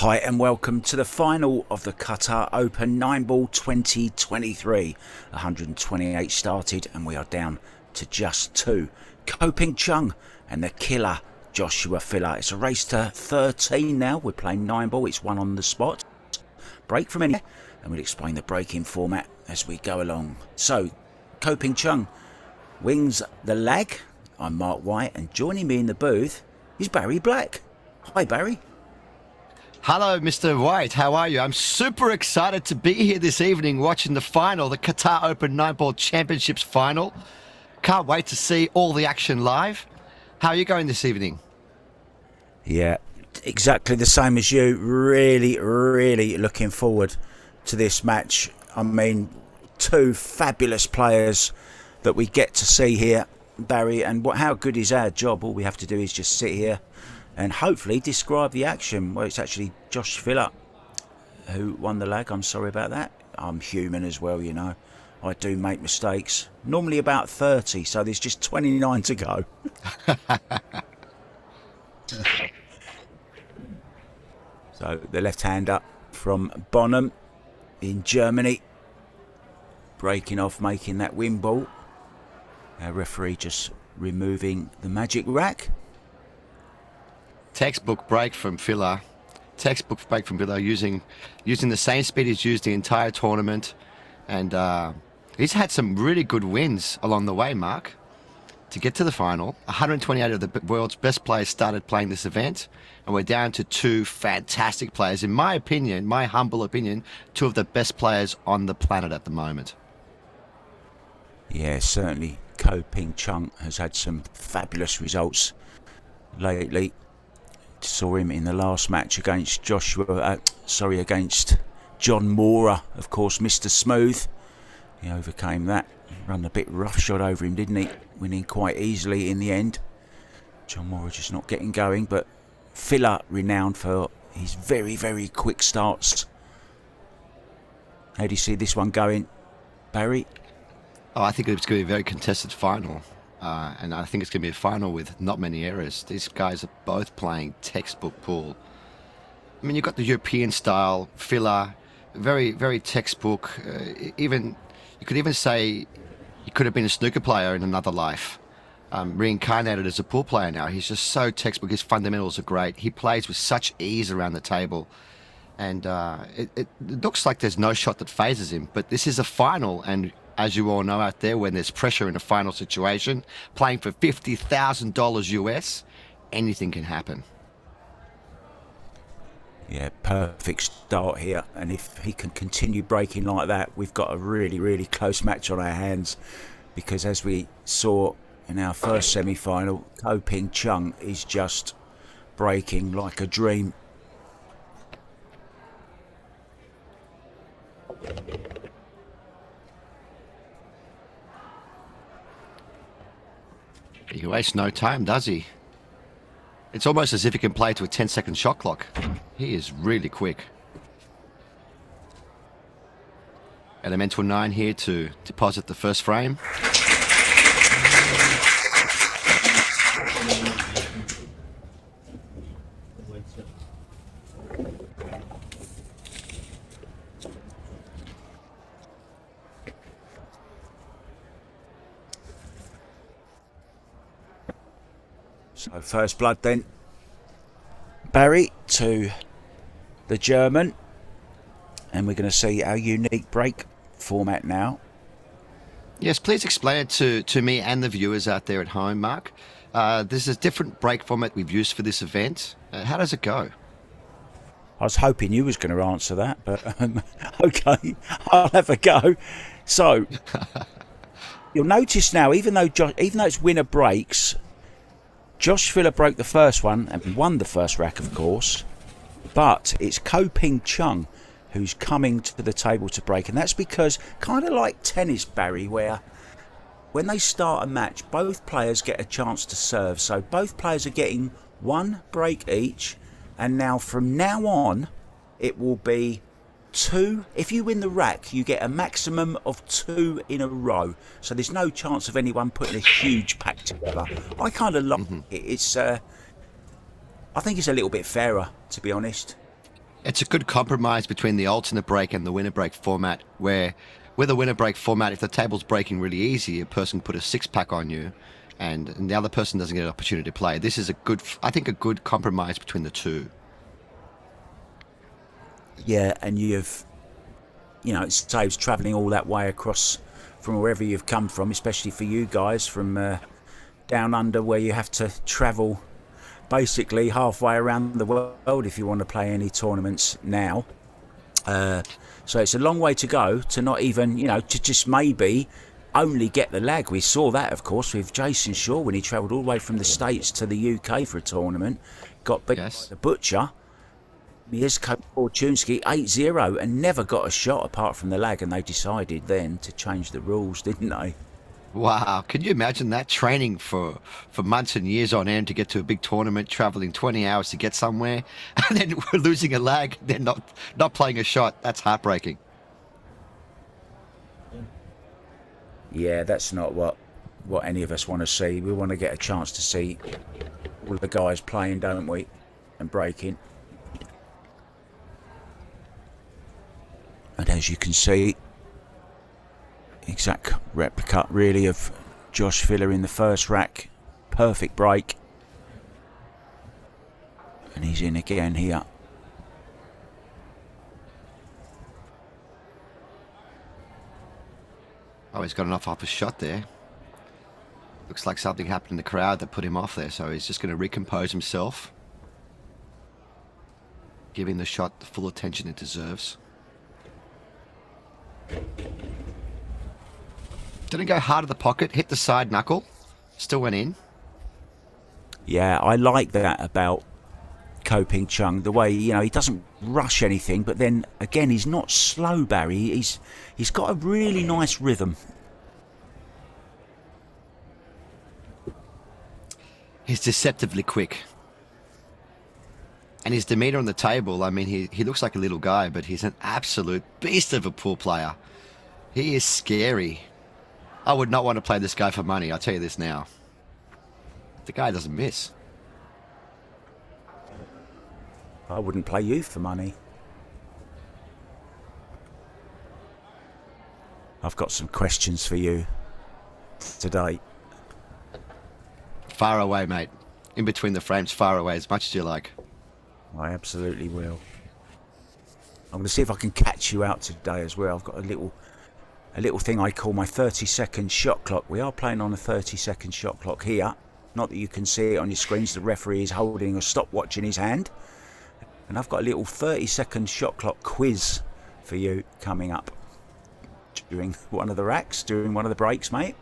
Hi and welcome to the final of the Qatar Open 9-ball 2023. 128 started and we are down to just 2. Chung and the killer Joshua Filler. It's a race to 13 now. We're playing 9-ball. It's one on the spot. Break from anywhere and we'll explain the breaking format as we go along. So, Chung wings the lag. I'm Mark White and joining me in the booth is Barry Black. Hi Barry. Hello, Mr. White. How are you? I'm super excited to be here this evening watching the final, the Qatar Open 9-ball Championships final. Can't wait to see all the action live. How are you going this evening? Yeah, exactly the same as you. Really looking forward to this match. I mean, two fabulous players that we get to see here, Barry. And how good is our job? All we have to do is just sit here and hopefully describe the action. Well, it's actually Josh Filler who won the lag. I'm sorry about that. I'm human as well, you know. I do make mistakes. Normally about 30, so there's just 29 to go. So the left hand up from Bonham in Germany. Breaking off, making that win ball. Our referee just removing the magic rack. Textbook break from Filler. Using the same speed he's used the entire tournament. And he's had some really good wins along the way, Mark, to get to the final. 128 of the world's best players started playing this event. And we're down to two fantastic players. In my opinion, my humble opinion, two of the best players on the planet at the moment. Yeah, certainly. Chung has had some fabulous results lately. Saw him in the last match against against John Mora, of course, Mr. Smooth. He overcame that. Run a bit roughshod over him, didn't he? Winning quite easily in the end. John Mora just not getting going, but Filler renowned for his very quick starts. How do you see this one going, Barry? Oh, I think it's going to be a very contested final. And I think it's going to be a final with not many errors. These guys are both playing textbook pool. I mean, you've got the European style, Filler, very textbook. You could even say he could have been a snooker player in another life. Reincarnated as a pool player now. He's just so textbook. His fundamentals are great. He plays with such ease around the table. And it looks like there's no shot that phases him. But this is a final, and as you all know out there, when there's pressure in a final situation, playing for $50,000 US, anything can happen. Yeah, perfect start here. And if he can continue breaking like that, we've got a really close match on our hands. Because as we saw in our first semi-final, Chung is just breaking like a dream. He wastes no time, does he? It's almost as if he can play to a 10-second shot clock. He is really quick. Elemental 9 here to deposit the first frame. So first blood then, Barry, to the German, and we're going to see our unique break format now. Yes, please explain it to me and the viewers out there at home, Mark. This is a different break format we've used for this event. How does it go? I was hoping you was going to answer that, but okay, I'll have a go. So you'll notice now, even though it's winner breaks, Josh Filler broke the first one and won the first rack, of course, but it's Chung who's coming to the table to break, and that's because, kind of like tennis, Barry, where when they start a match, both players get a chance to serve, so both players are getting one break each, and now from now on it will be 2. If you win the rack, you get a maximum of 2 in a row. So there's no chance of anyone putting a huge pack together. I kind of like it. It's, I think it's a little bit fairer, to be honest. It's a good compromise between the alternate break and the winner break format, where with a winner break format, if the table's breaking really easy, a person can put a 6-pack on you, and the other person doesn't get an opportunity to play. This is I think, a good compromise between the two. Yeah, and it saves travelling all that way across from wherever you've come from, especially for you guys from down under, where you have to travel basically halfway around the world if you want to play any tournaments now. So it's a long way to go to not even, to just maybe only get the lag. We saw that, of course, with Jason Shaw when he travelled all the way from the States to the UK for a tournament, got beat by the Butcher, Mieszko Fortunski 8-0, and never got a shot apart from the lag, and they decided then to change the rules, didn't they? Wow, can you imagine that? Training for months and years on end to get to a big tournament, travelling 20 hours to get somewhere, and then we're losing a lag, then not playing a shot. That's heartbreaking. Yeah, that's not what any of us want to see. We want to get a chance to see all the guys playing, don't we? And breaking. And as you can see, exact replica really of Josh Filler in the first rack. Perfect break. And he's in again here. Oh, he's got enough off a shot there. Looks like something happened in the crowd that put him off there, so he's just going to recompose himself, giving the shot the full attention it deserves. Didn't go hard at the pocket, hit the side knuckle, still went in. Yeah, I like that about Koping Chung, the way, he doesn't rush anything, but then again, he's not slow, Barry. He's got a really nice rhythm. He's deceptively quick. And his demeanour on the table, I mean, he looks like a little guy, but he's an absolute beast of a pool player. He is scary. I would not want to play this guy for money, I'll tell you this now. The guy doesn't miss. I wouldn't play you for money. I've got some questions for you today. Far away, mate. In between the frames, far away, as much as you like. I absolutely will. I'm going to see if I can catch you out today as well. I've got a little thing I call my 30-second shot clock. We are playing on a 30-second shot clock here. Not that you can see it on your screens. The referee is holding a stopwatch in his hand. And I've got a little 30-second shot clock quiz for you coming up during one of the racks, during one of the breaks, mate.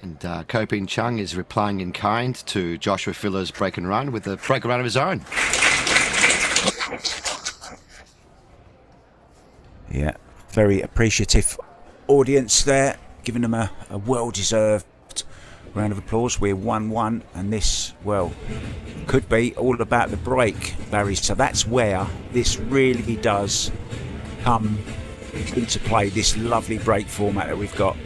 And Koping Chung is replying in kind to Joshua Filler's break and run with a break and run of his own. Yeah, very appreciative audience there, giving them a well-deserved round of applause. We're 1-1, and this, well, could be all about the break, Barry. So that's where this really does come into play, this lovely break format that we've got.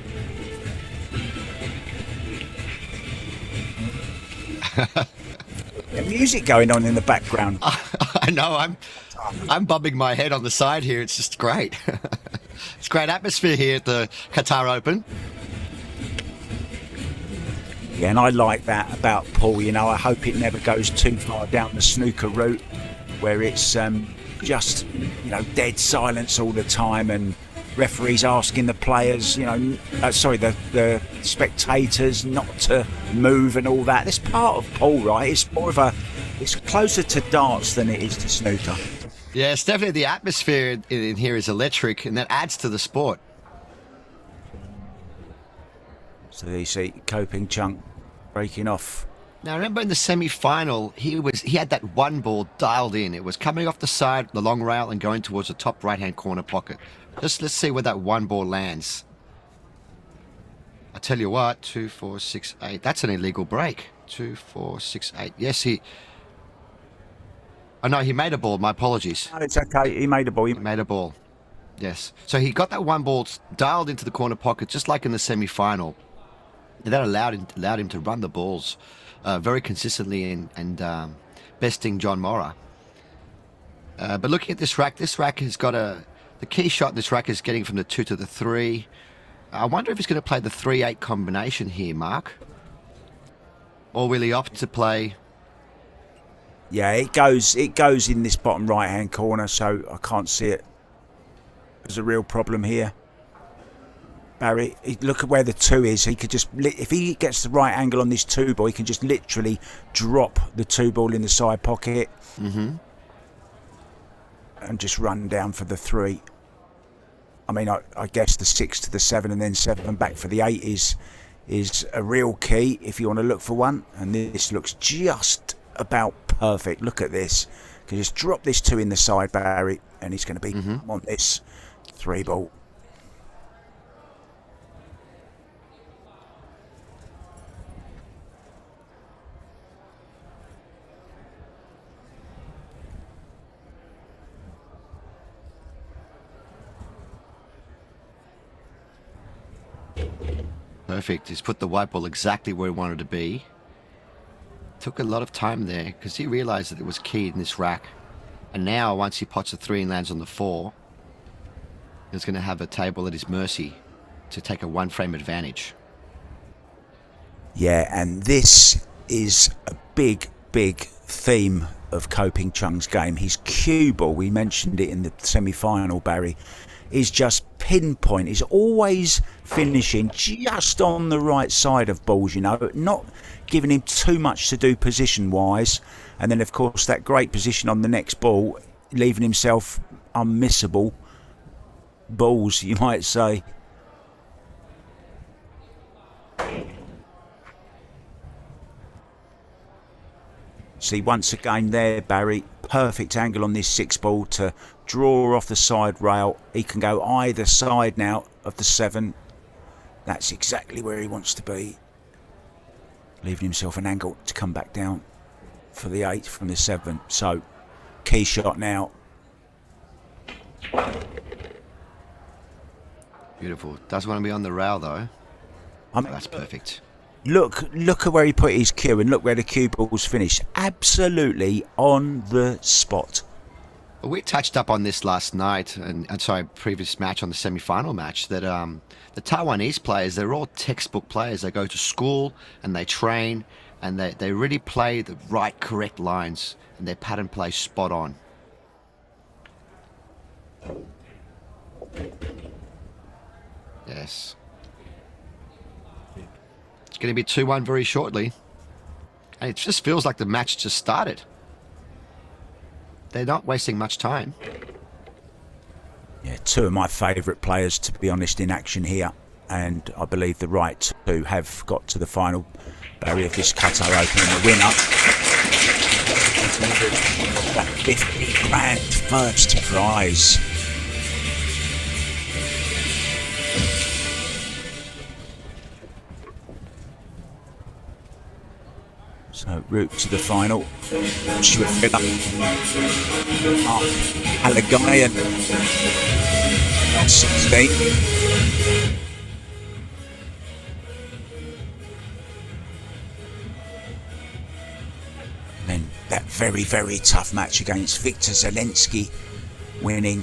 Music going on in the background. I know, I'm bobbing my head on the side here. It's just great. It's great atmosphere here at the Qatar Open. Yeah, and I like that about Paul. I hope it never goes too far down the snooker route where it's just dead silence all the time, and referees asking the players, the spectators not to move and all that. It's part of pool, right? It's closer to darts than it is to snooker. Yeah, it's definitely the atmosphere in here is electric, and that adds to the sport. So there you see Koping Chung breaking off. Now, remember in the semi-final, he had that one ball dialed in. It was coming off the side, the long rail, and going towards the top right-hand corner pocket. Let's see where that one ball lands. I tell you what, 2, 4, 6, 8. That's an illegal break. 2, 4, 6, 8. Yes, Oh, no, he made a ball. My apologies. No, it's okay. He made a ball. He made a ball. Yes. So he got that one ball dialed into the corner pocket, just like in the semi-final. that allowed him to run the balls very consistently and besting John Morra. But looking at this rack has got the key shot in this rack is getting from the 2 to the 3. I wonder if he's going to play the 3-8 combination here, Mark. Or will he opt to play? Yeah, it goes in this bottom right-hand corner, so I can't see it. There's a real problem here. Barry, look at where the 2 is. He could just, if he gets the right angle on this 2 ball, he can just literally drop the 2 ball in the side pocket. Mm-hmm. And just run down for the 3. I mean, I guess the 6 to the 7 and then 7 back for the 8 is a real key if you want to look for one. And this looks just about perfect. Look at this. Can just drop this 2 in the side, Barry, and he's going to be on this 3 ball. Perfect. He's put the white ball exactly where he wanted to be. Took a lot of time there because he realized that it was key in this rack. And now, once he pots a 3 and lands on the 4, he's going to have a table at his mercy to take a 1-frame advantage. Yeah, and this is a big theme of Coping Chung's game. His cue ball, we mentioned it in the semi-final, Barry, is just pinpoint. He's always finishing just on the right side of balls, not giving him too much to do position-wise. And then, of course, that great position on the next ball, leaving himself unmissable balls, you might say. See, once again there, Barry, perfect angle on this 6 ball to draw off the side rail. He can go either side now of the 7. That's exactly where he wants to be. Leaving himself an angle to come back down for the 8 from the 7. So, key shot now. Beautiful. Doesn't want to be on the rail, though. That's perfect. Look at where he put his cue, and look where the cue ball's finished. Absolutely on the spot. Well, we touched up on this last night, and previous match on the semi-final match, that the Taiwanese players, they're all textbook players. They go to school and they train, and they really play the right, correct lines, and their pattern play spot on. Yes. It's going to be 2-1 very shortly. And it just feels like the match just started. They're not wasting much time. Yeah, 2 of my favourite players, to be honest, in action here. And I believe the right to have got to the final, Barry, of this Qatar Open, and the winner. That 50 grand first prize. So, route to the final. Stuart Filler. Allegheny and 16. And then that very, very tough match against Victor Zelensky, winning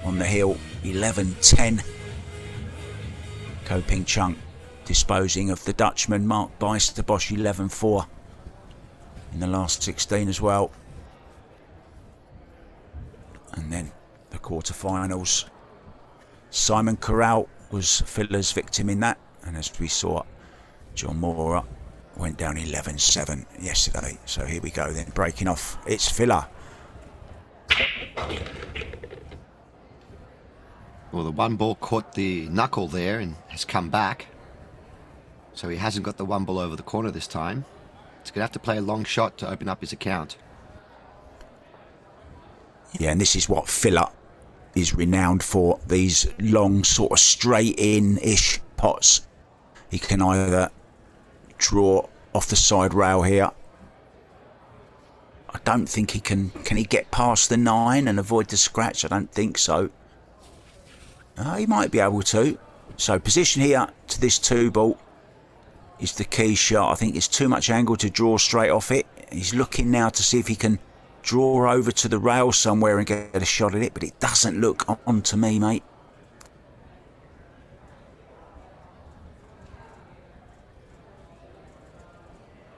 on the hill 11-10. Coping Chung disposing of the Dutchman Mark Bijsterbosch 11-4. In the last 16 as well. And then the quarterfinals. Simon Corral was Filler's victim in that. And as we saw, John Morra went down 11-7 yesterday. So here we go then, breaking off. It's Filler. Well, the 1 ball caught the knuckle there and has come back. So he hasn't got the 1 ball over the corner this time. He's going to have to play a long shot to open up his account. Yeah, and this is what Filler is renowned for. These long, sort of straight-in-ish pots. He can either draw off the side rail here. I don't think he can. Can he get past the 9 and avoid the scratch? I don't think so. He might be able to. So position here to this 2 ball. is the key shot. I think it's too much angle to draw straight off it. He's looking now to see if he can draw over to the rail somewhere and get a shot at it, but it doesn't look on to me, mate.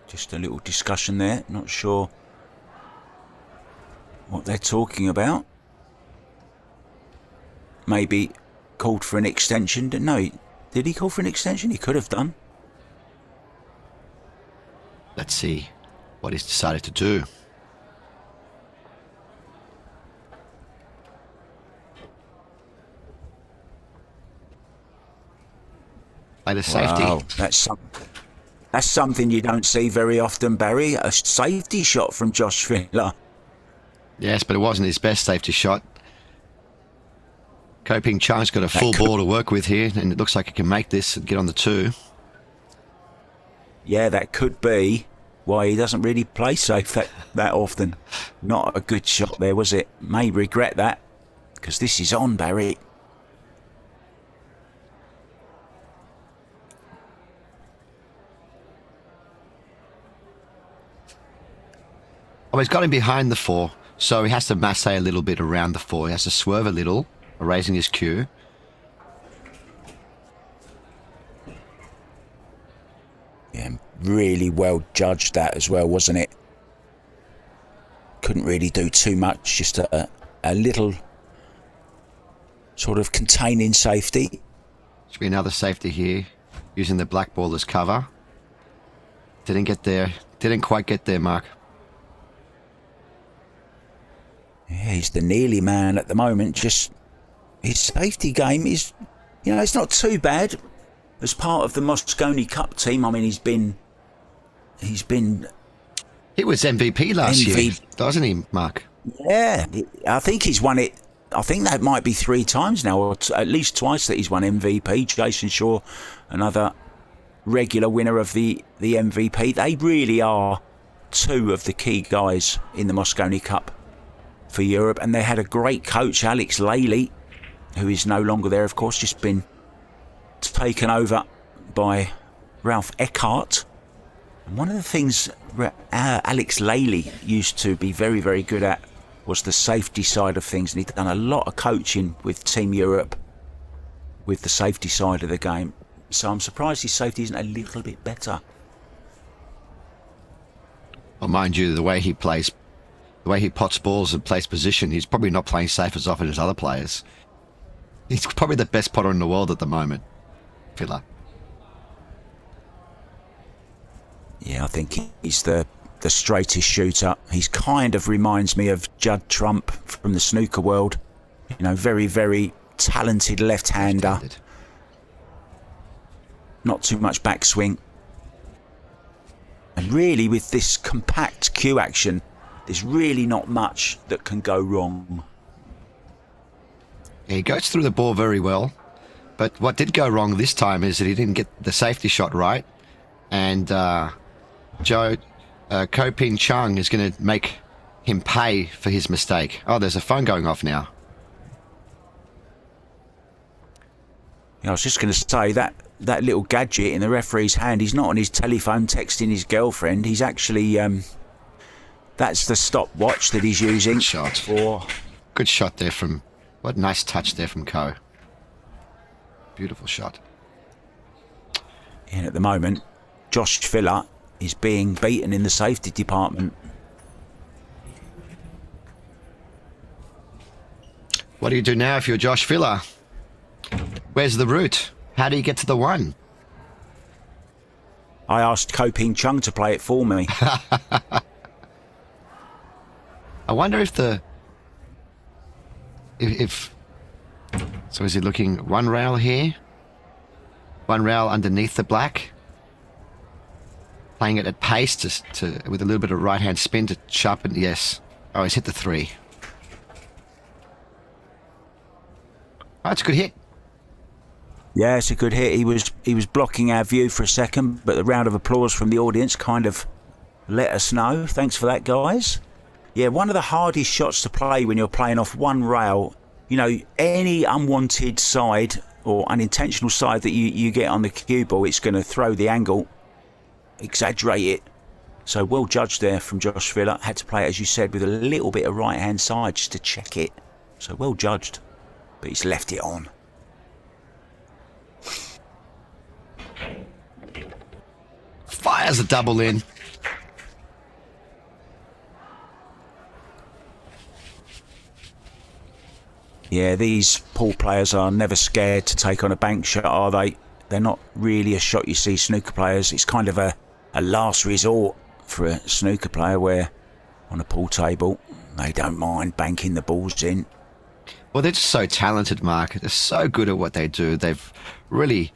Just a little discussion there. Not sure what they're talking about. Maybe called for an extension. No, did he call for an extension? He could have done. Let's see what he's decided to do. Played a safety. Wow, that's something you don't see very often, Barry. A safety shot from Josh Filler. Yes, but it wasn't his best safety shot. Chung's got a full ball to work with here, and it looks like he can make this and get on the 2. Yeah, that could be why he doesn't really play safe that often. Not a good shot there, was it? May regret that, because this is on, Barry. Oh, he's got him behind the 4, so he has to masse a little bit around the 4. He has to swerve a little, raising his cue. Yeah, really well judged that as well, wasn't it? Couldn't really do too much, just a little sort of containing safety. Should be another safety here, using the black ball as cover. Didn't get there. Didn't quite get there, Mark. Yeah, he's the nearly man at the moment. Just his safety game is, it's not too bad. As part of the Moscone Cup team, I mean, he's been. He was MVP last year, doesn't he, Mark? Yeah, I think he's won it. I think that might be 3 times now, or at least twice that he's won MVP. Jason Shaw, another regular winner of the MVP. They really are 2 of the key guys in the Moscone Cup for Europe, and they had a great coach, Alex Lely, who is no longer there, of course, just been taken over by Ralph Eckhart. And one of the things Alex Lely used to be very, very good at was the safety side of things, and he'd done a lot of coaching with Team Europe with the safety side of the game. So I'm surprised his safety isn't a little bit better. Well, mind you, the way he plays, the way he pots balls and plays position, he's probably not playing safe as often as other players. He's probably the best potter in the world at the moment, Filler. Yeah, I think he's the straightest shooter. He's kind of reminds me of Judd Trump from the snooker world. Very, very talented left-hander. Not too much backswing. And really, with this compact cue action, there's really not much that can go wrong. Yeah, he goes through the ball very well. But what did go wrong this time is that he didn't get the safety shot right. And Chung is going to make him pay for his mistake. Oh, there's a phone going off now. I was just going to say that little gadget in the referee's hand, he's not on his telephone texting his girlfriend. He's actually, that's the stopwatch that he's using. Good shot. Good shot there from, what nice touch there from Ko. Beautiful shot. And at the moment, Josh Filler is being beaten in the safety department. What do you do now if you're Josh Filler? Where's the route? How do you get to the 1? I asked Chung to play it for me. I wonder if so is he looking 1 rail here? 1 rail underneath the black? Playing it at pace to with a little bit of right-hand spin to sharpen. Yes. Oh, he's hit the 3. Oh, it's a good hit. Yeah, it's a good hit. He was blocking our view for a second, but the round of applause from the audience kind of let us know. Thanks for that, guys. Yeah, one of the hardest shots to play when you're playing off 1 rail. Any unwanted side or unintentional side that you get on the cue ball, it's going to throw the angle exaggerate it. So well judged there from Josh Villa. Had to play it, as you said, with a little bit of right hand side just to check it. So well judged, but he's left it on. Fires a double in. Yeah, these pool players are never scared to take on a bank shot, are they? They're not really a shot you see snooker players. It's kind of a last resort for a snooker player, where on a pool table they don't mind banking the balls in. Well, they're just so talented, Mark. They're so good at what they do. They've really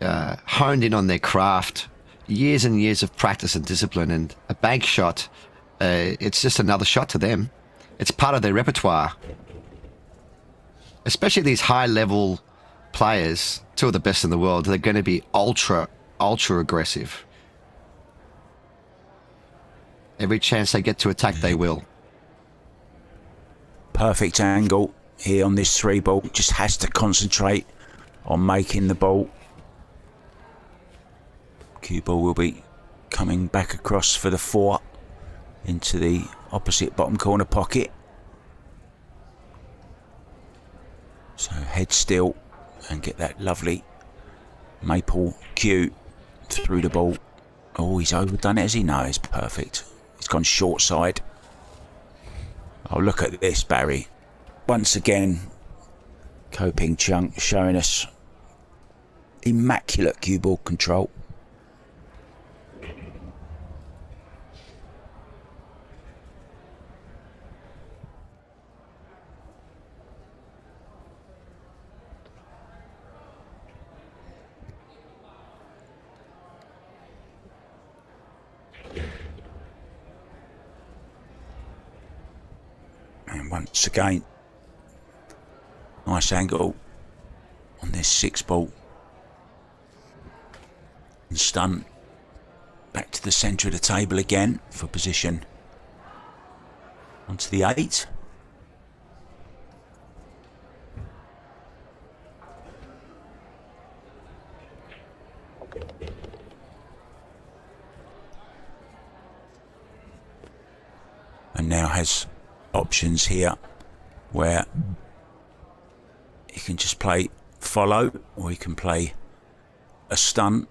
honed in on their craft. Years and years of practice and discipline, and a bank shot, it's just another shot to them. It's part of their repertoire. Especially these high-level players, two of the best in the world, they're going to be ultra aggressive. Every chance they get to attack, they will. Perfect angle here on this 3-ball. Just has to concentrate on making the ball. Cue ball will be coming back across for the 4 into the opposite bottom corner pocket. So head still and get that lovely maple cue through the ball. Oh, he's overdone it, has he? No, it's perfect. He's gone short side. Oh, look at this, Barry. Once again, Chung showing us immaculate cue ball control. And once again, nice angle on this 6-ball. And stun back to the centre of the table again for position onto the 8. And now has options here where he can just play follow, or he can play a stun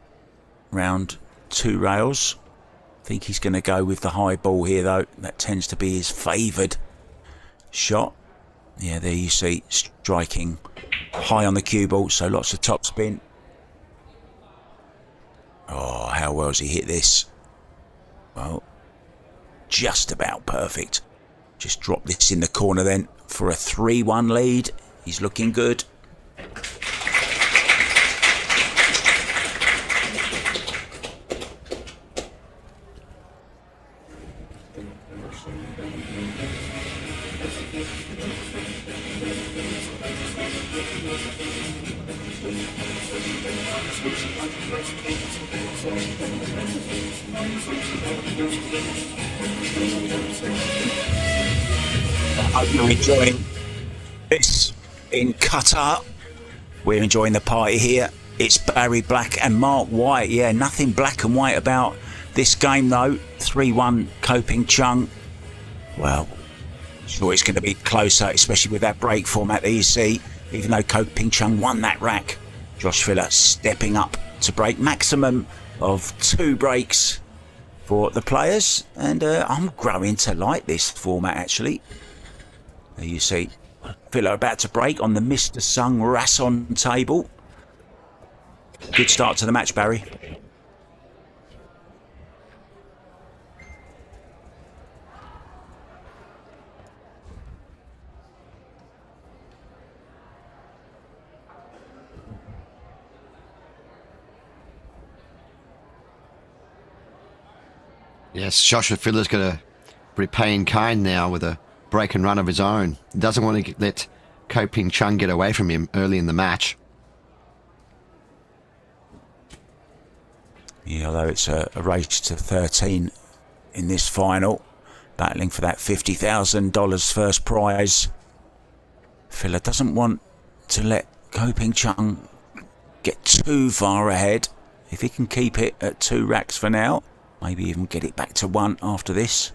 round 2 rails. I think he's going to go with the high ball here, though. That tends to be his favoured shot. Yeah, there you see, striking high on the cue ball, so lots of top spin. Oh, how well has he hit this? Well, just about perfect. Just drop this in the corner then for a 3-1 lead. He's looking good. I hope you're enjoying this in Qatar. We're enjoying the party here. It's Barry Black and Mark White. Yeah, nothing black and white about this game though. 3-1 Chung. Well, sure it's going to be closer, especially with that break format that you see. Even though Chung won that rack, Josh Villa stepping up to break. Maximum of 2 breaks for the players, and I'm growing to like this format actually. There you see Villa about to break on the Mr. Sung Rasson table. Good start to the match, Barry. Yes, Joshua Villa's going to repay in kind now with a break and run of his own. He doesn't want to let Chung get away from him early in the match. Yeah, although it's a race to 13 in this final, battling for that $50,000 first prize. Villa doesn't want to let Chung get too far ahead. if he can keep it at 2 racks for now, maybe even get it back to 1 after this.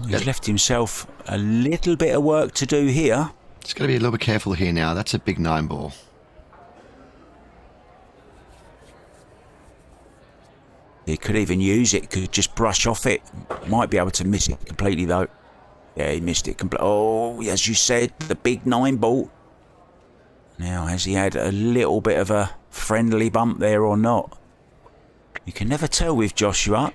He's left himself a little bit of work to do here. Just got to be a little bit careful here now. That's a big 9 ball. He could even use it, could just brush off it. Might be able to miss it completely though. Yeah, he missed it completely. Oh, as you said, the big 9 ball. Now, has he had a little bit of a friendly bump there or not? You can never tell with Joshua.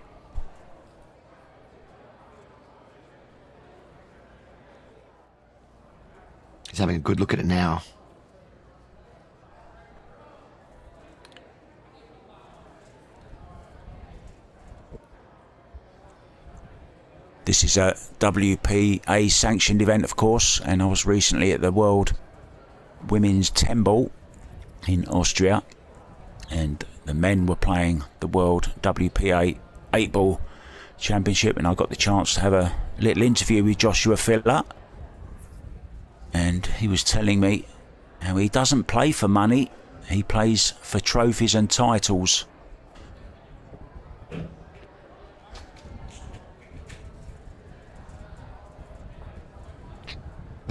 He's having a good look at it now. This is a WPA sanctioned event, of course, and I was recently at the World Women's 10 Ball in Austria, and the men were playing the World WPA 8 Ball Championship, and I got the chance to have a little interview with Joshua Filler, and he was telling me how he doesn't play for money, he plays for trophies and titles.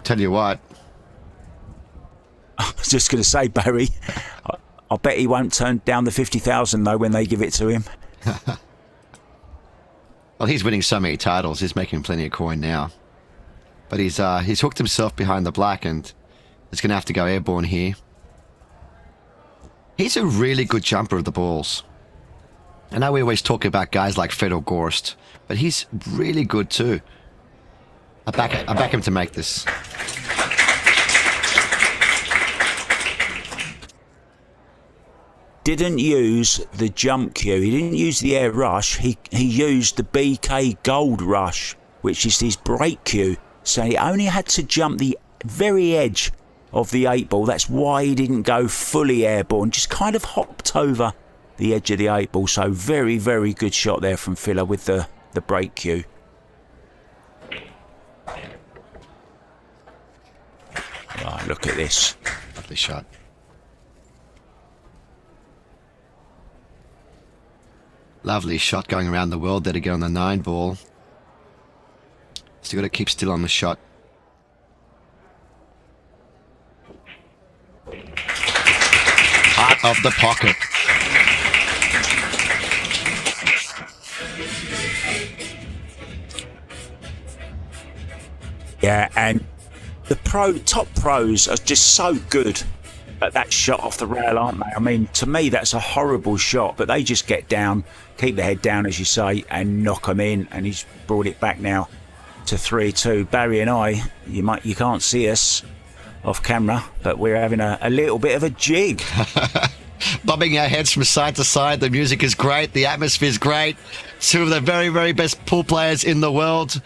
Tell you what. I was just going to say, Barry, I bet he won't turn down the 50,000 though when they give it to him. Well, he's winning so many titles. He's making plenty of coin now. But he's hooked himself behind the black and is going to have to go airborne here. He's a really good jumper of the balls. I know we always talk about guys like Fedor Gorst, but he's really good too. I back him to make this. Didn't use the jump cue. He didn't use the air rush. He used the BK Gold Rush, which is his break cue. So he only had to jump the very edge of the 8 ball. That's why he didn't go fully airborne. Just kind of hopped over the edge of the 8 ball. So very, very good shot there from Filler with the break cue. Right, look at this. Lovely shot. Lovely shot going around the world there to get on the 9 ball. Still got to keep still on the shot. Out of the pocket. Yeah, and the top pros are just so good at that shot off the rail, aren't they? I mean, to me, that's a horrible shot, but they just get down, keep the head down, as you say, and knock them in. And he's brought it back now to 3-2. Barry and I, you can't see us off camera, but we're having a little bit of a jig. Bobbing our heads from side to side. The music is great. The atmosphere is great. 2 of the very, very best pool players in the world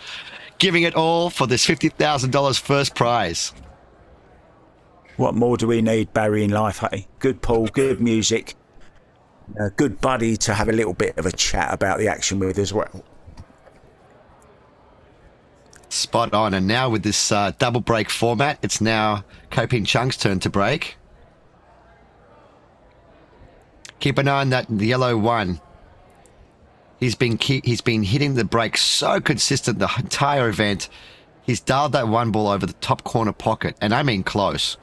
giving it all for this $50,000 first prize. What more do we need, Barry, in life, hey? Good pool, good music, a good buddy to have a little bit of a chat about the action with as well. Spot on. And now with this double break format, it's now Ko-Ping Chung's turn to break. Keep an eye on that yellow 1. He's been hitting the break so consistent the entire event. He's dialed that 1 ball over the top corner pocket, and I mean close.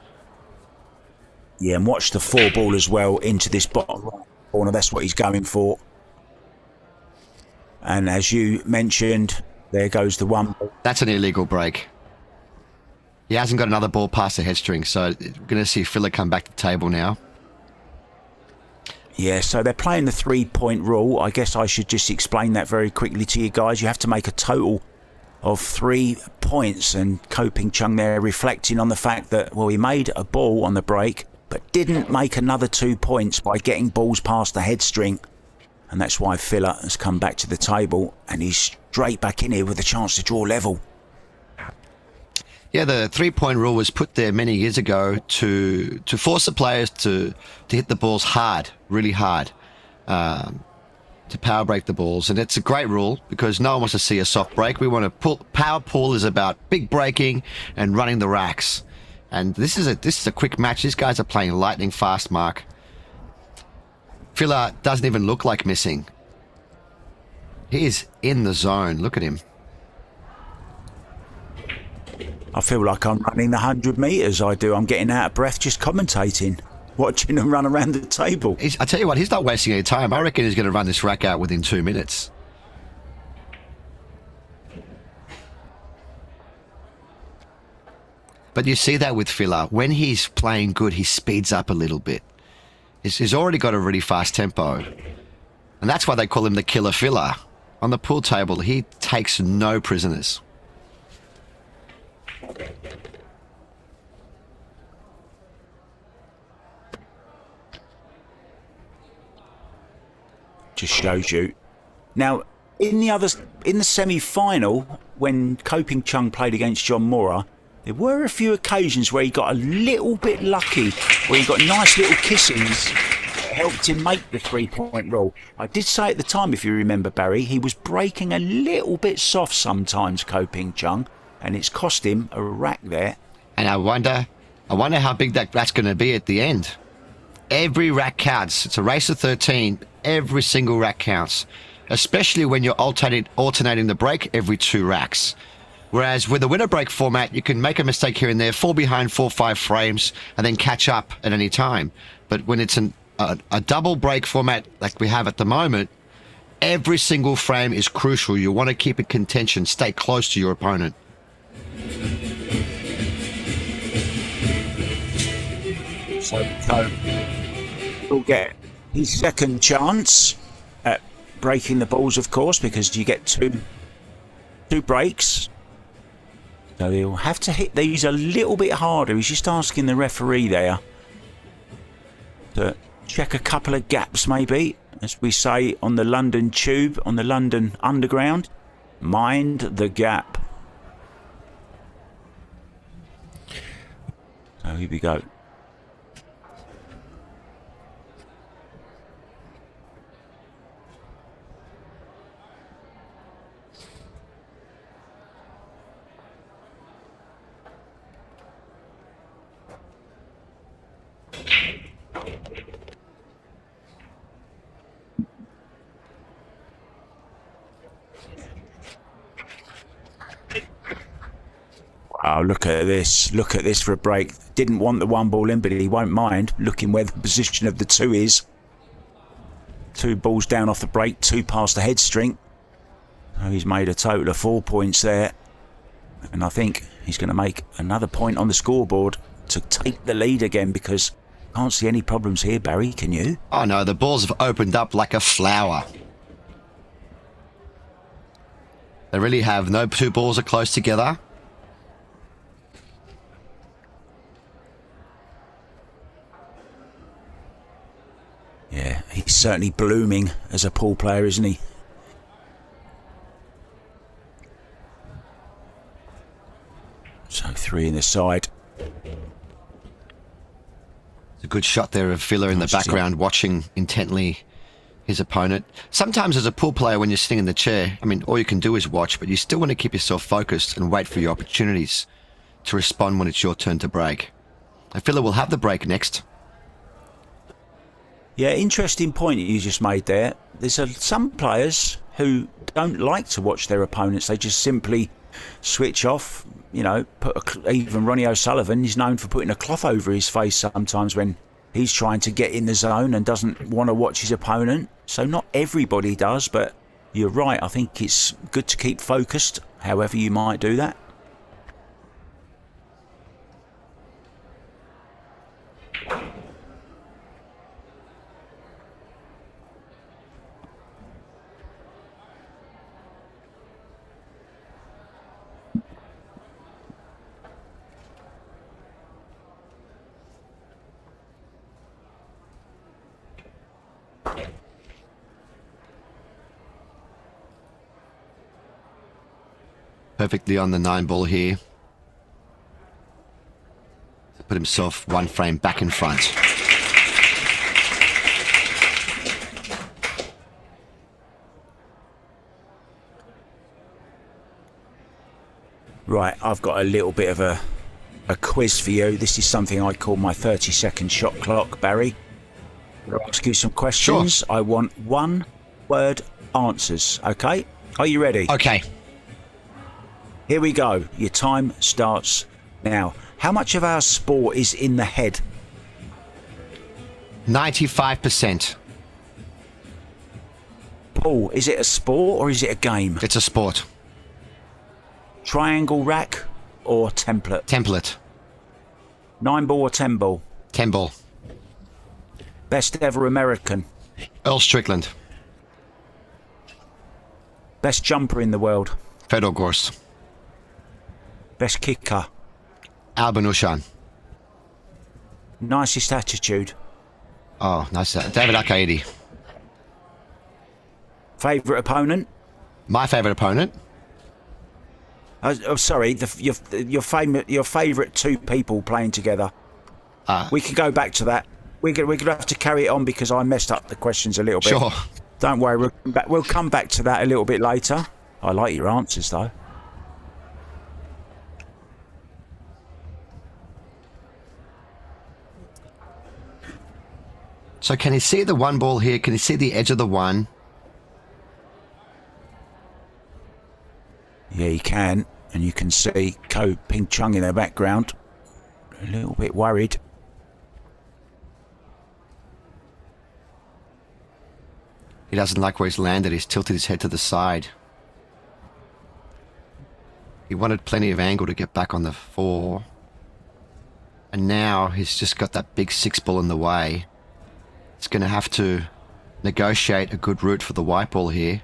Yeah, and watch the 4 ball as well into this bottom right corner. That's what he's going for. And as you mentioned, there goes the 1 ball. That's an illegal break. He hasn't got another ball past the head string, so we're going to see Filler come back to the table now. Yeah, so they're playing the 3-point rule. I guess I should just explain that very quickly to you guys. You have to make a total of 3 points, and Ko-Ping Chung there reflecting on the fact that, well, he made a ball on the break, but didn't make another 2 points by getting balls past the head string. And that's why Filler has come back to the table, and he's straight back in here with a chance to draw level. Yeah, the 3-point rule was put there many years ago to force the players to hit the balls hard, really hard. to power break the balls, and it's a great rule because no one wants to see a soft break. We want to pull. Power pull is about big breaking and running the racks, and this is a quick match. These guys are playing lightning fast, Mark. Filler doesn't even look like missing. He is in the zone. Look at him. I feel like I'm running the 100 metres. I do. I'm getting out of breath just commentating, watching them run around the table. I tell you what, he's not wasting any time. I reckon he's going to run this rack out within 2 minutes. But you see that with Filler. When he's playing good, he speeds up a little bit. He's already got a really fast tempo. And that's why they call him the killer Filler. On the pool table, he takes no prisoners. Just shows you. Now, in the semi-final, when Coping Chung played against John Mora, there were a few occasions where he got a little bit lucky, where he got nice little kissings that helped him make the three-point rule. I did say at the time, if you remember, Barry, he was breaking a little bit soft sometimes, Coping Chung, and it's cost him a rack there. And I wonder how big that's going to be at the end. Every rack counts. It's a race of 13. Every single rack counts, especially when you're alternating the break every 2 racks. Whereas with a winner break format, you can make a mistake here and there, fall behind 4 or 5 frames, and then catch up at any time. But when it's a double break format like we have at the moment, every single frame is crucial. You want to keep it contention, stay close to your opponent. So he'll get his second chance at breaking the balls, of course, because you get two breaks. So he'll have to hit these a little bit harder. He's just asking the referee there to check a couple of gaps, maybe, as we say on the London Tube, on the London Underground. Mind the gap. So here we go. Oh, look at this. Look at this for a break. Didn't want the one ball in, but he won't mind looking where the position of the 2 is. 2 balls down off the break, 2 past the head string. So he's made a total of 4 points there. And I think he's going to make another point on the scoreboard to take the lead again, because I can't see any problems here, Barry, can you? Oh no, the balls have opened up like a flower. They really have. No 2 balls are close together. Yeah, he's certainly blooming as a pool player, isn't he? So 3 in the side. It's a good shot there of Filler in the background watching intently his opponent. Sometimes as a pool player, when you're sitting in the chair, I mean, all you can do is watch, but you still want to keep yourself focused and wait for your opportunities to respond when it's your turn to break. And Filler will have the break next. Yeah, interesting point you just made there. There's some players who don't like to watch their opponents. They just simply switch off. You know, even Ronnie O'Sullivan is known for putting a cloth over his face sometimes when he's trying to get in the zone and doesn't want to watch his opponent. So not everybody does, but you're right. I think it's good to keep focused, however you might do that. Perfectly on the 9 ball here. Put himself 1 frame back in front. Right, I've got a little bit of a quiz for you. This is something I call my 30-second shot clock, Barry. I'll ask you some questions. Sure. I want one-word answers, okay? Are you ready? Okay. Here we go. Your time starts now. How much of our sport is in the head? 95%. Paul, is it a sport or is it a game? It's a sport. Triangle rack or template? Template. 9-ball or 10-ball? 10-ball. Best ever American? Earl Strickland. Best jumper in the world? Fedor Gorst. Best kicker? Albin Ushan. Nicest attitude? Oh, nice. David Arcady. Favourite opponent? My favourite opponent? Sorry, your favourite two people playing together. We can go back to that. We're gonna have to carry it on because I messed up the questions a little bit. Sure. Don't worry, we'll come back to that a little bit later. I like your answers though. So can you see the one ball here? Can you see the edge of the one? Yeah, you can. And you can see Ko Ping Chung in the background. A little bit worried. He doesn't like where he's landed. He's tilted his head to the side. He wanted plenty of angle to get back on the 4. And now he's just got that big 6-ball in the way. He's going to have to negotiate a good route for the white ball here.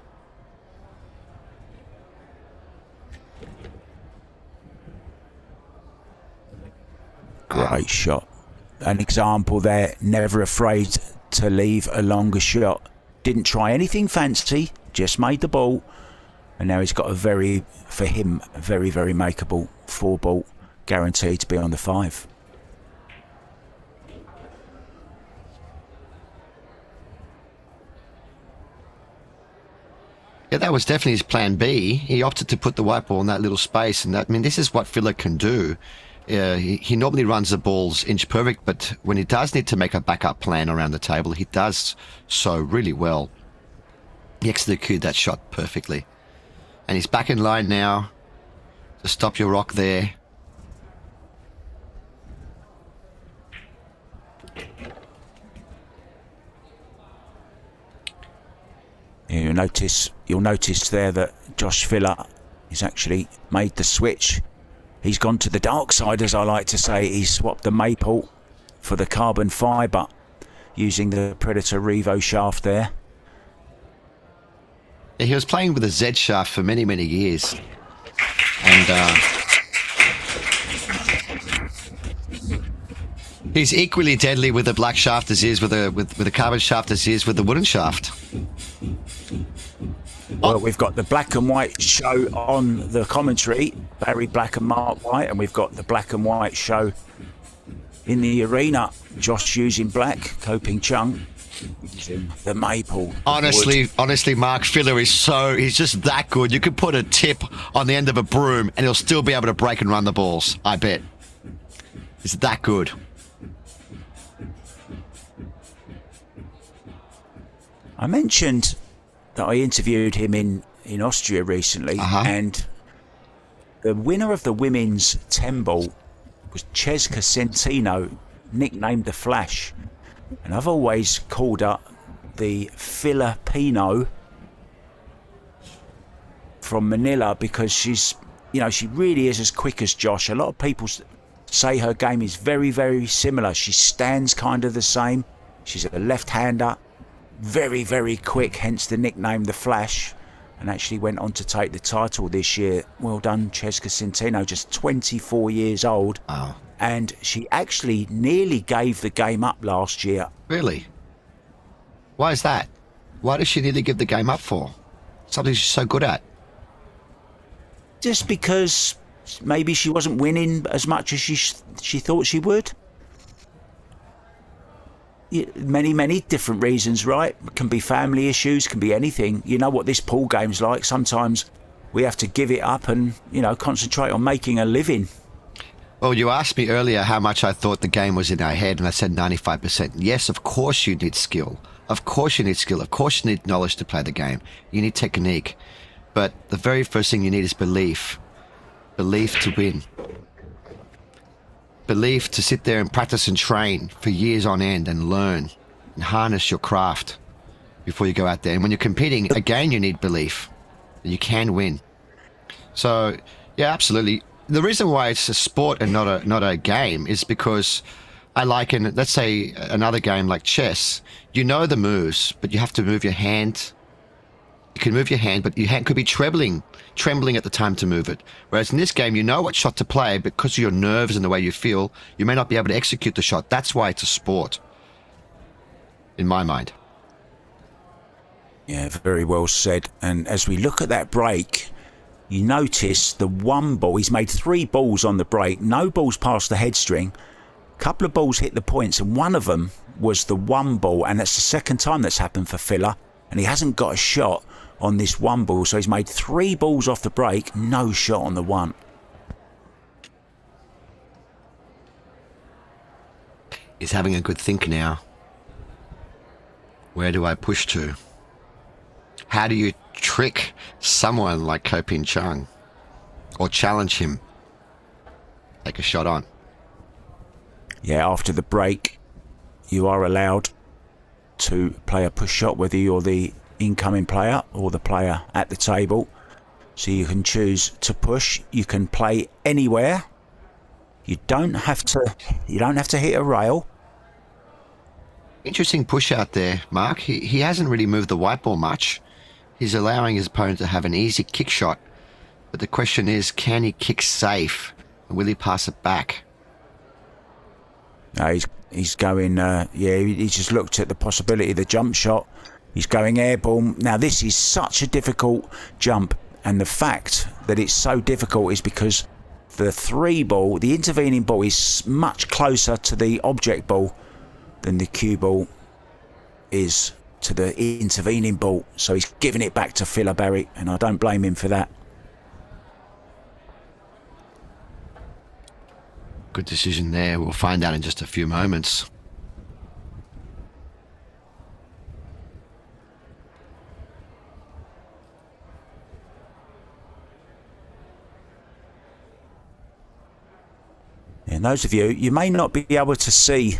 Great shot. An example there, never afraid to leave a longer shot. Didn't try anything fancy, just made the ball. And now he's got a very, for him, a very, very makeable 4-ball, guaranteed to be on the 5. Yeah, that was definitely his plan B. He opted to put the white ball in that little space. And that, I mean, this is what Filler can do. He normally runs the balls inch perfect, but when he does need to make a backup plan around the table, he does so really well. He executed that shot perfectly. And he's back in line now to stop your rock there. You'll notice there that Josh Filler has actually made the switch. He's gone to the dark side, as I like to say. He's swapped the maple for the carbon fibre using the Predator Revo shaft there. He was playing with a Z shaft for many, many years. And he's equally deadly with the black shaft as he is with a carbon shaft as he is with the wooden shaft. Well, we've got the black and white show on the commentary, Barry Black and Mark White, and we've got the black and white show in the arena. Josh using black, Ko Ping Chung using the maple. Honestly, Mark Filler he's just that good. You could put a tip on the end of a broom and he'll still be able to break and run the balls, I bet. He's that good. I mentioned that I interviewed him in Austria recently, and the winner of the women's 10-ball was Cesca Centino, nicknamed the Flash. And I've always called her the Filipino from Manila because she's, she really is as quick as Josh. A lot of people say her game is very, very similar. She stands kind of the same. She's a left-hander. Very, very quick, hence the nickname The Flash, and actually went on to take the title this year. Well done, Cesca Centino, just 24 years old. Oh. And she actually nearly gave the game up last year. Really? Why is that? Why does she nearly give the game up for? Something she's so good at. Just because maybe she wasn't winning as much as she thought she would. Many different reasons, right? Can be family issues, can be anything. You know what this pool game's like. Sometimes we have to give it up and, concentrate on making a living. Well, you asked me earlier how much I thought the game was in our head, and I said 95%. Yes, of course you need skill. Of course you need skill. Of course you need knowledge to play the game. You need technique. But the very first thing you need is belief. Belief to win. Belief to sit there and practice and train for years on end and learn and harness your craft before you go out there. And when you're competing, again, you need belief that you can win. So, yeah, absolutely. The reason why it's a sport and not a game is because I liken, let's say, another game like chess. You know the moves, but you have to move your hand. You can move your hand, but your hand could be trembling at the time to move it. Whereas in this game, you know what shot to play, but because of your nerves and the way you feel, you may not be able to execute the shot. That's why it's a sport, in my mind. Yeah, very well said. And as we look at that break, you notice the one ball, he's made 3 balls on the break, no balls past the head string, a couple of balls hit the points, and one of them was the one ball, and that's the second time that's happened for Filler, and he hasn't got a shot on this one ball, so he's made 3 balls off the break, no shot on the one. He's having a good think now. Where do I push to? How do you trick someone like Chung or challenge him? Take a shot on. Yeah, after the break, you are allowed to play a push shot, whether you're the incoming player or the player at the table. So you can choose to push. You can play anywhere. You don't have to hit a rail. Interesting push out there, Mark. He hasn't really moved the white ball much. He's allowing his opponent to have an easy kick shot. But the question is, can he kick safe? And will he pass it back? No, he's going, he just looked at the possibility of the jump shot. He's going airborne. Now, this is such a difficult jump. And the fact that it's so difficult is because the 3 ball, the intervening ball, is much closer to the object ball than the cue ball is to the intervening ball. So he's giving it back to Filler Barry, and I don't blame him for that. Good decision there. We'll find out in just a few moments. And those of you may not be able to see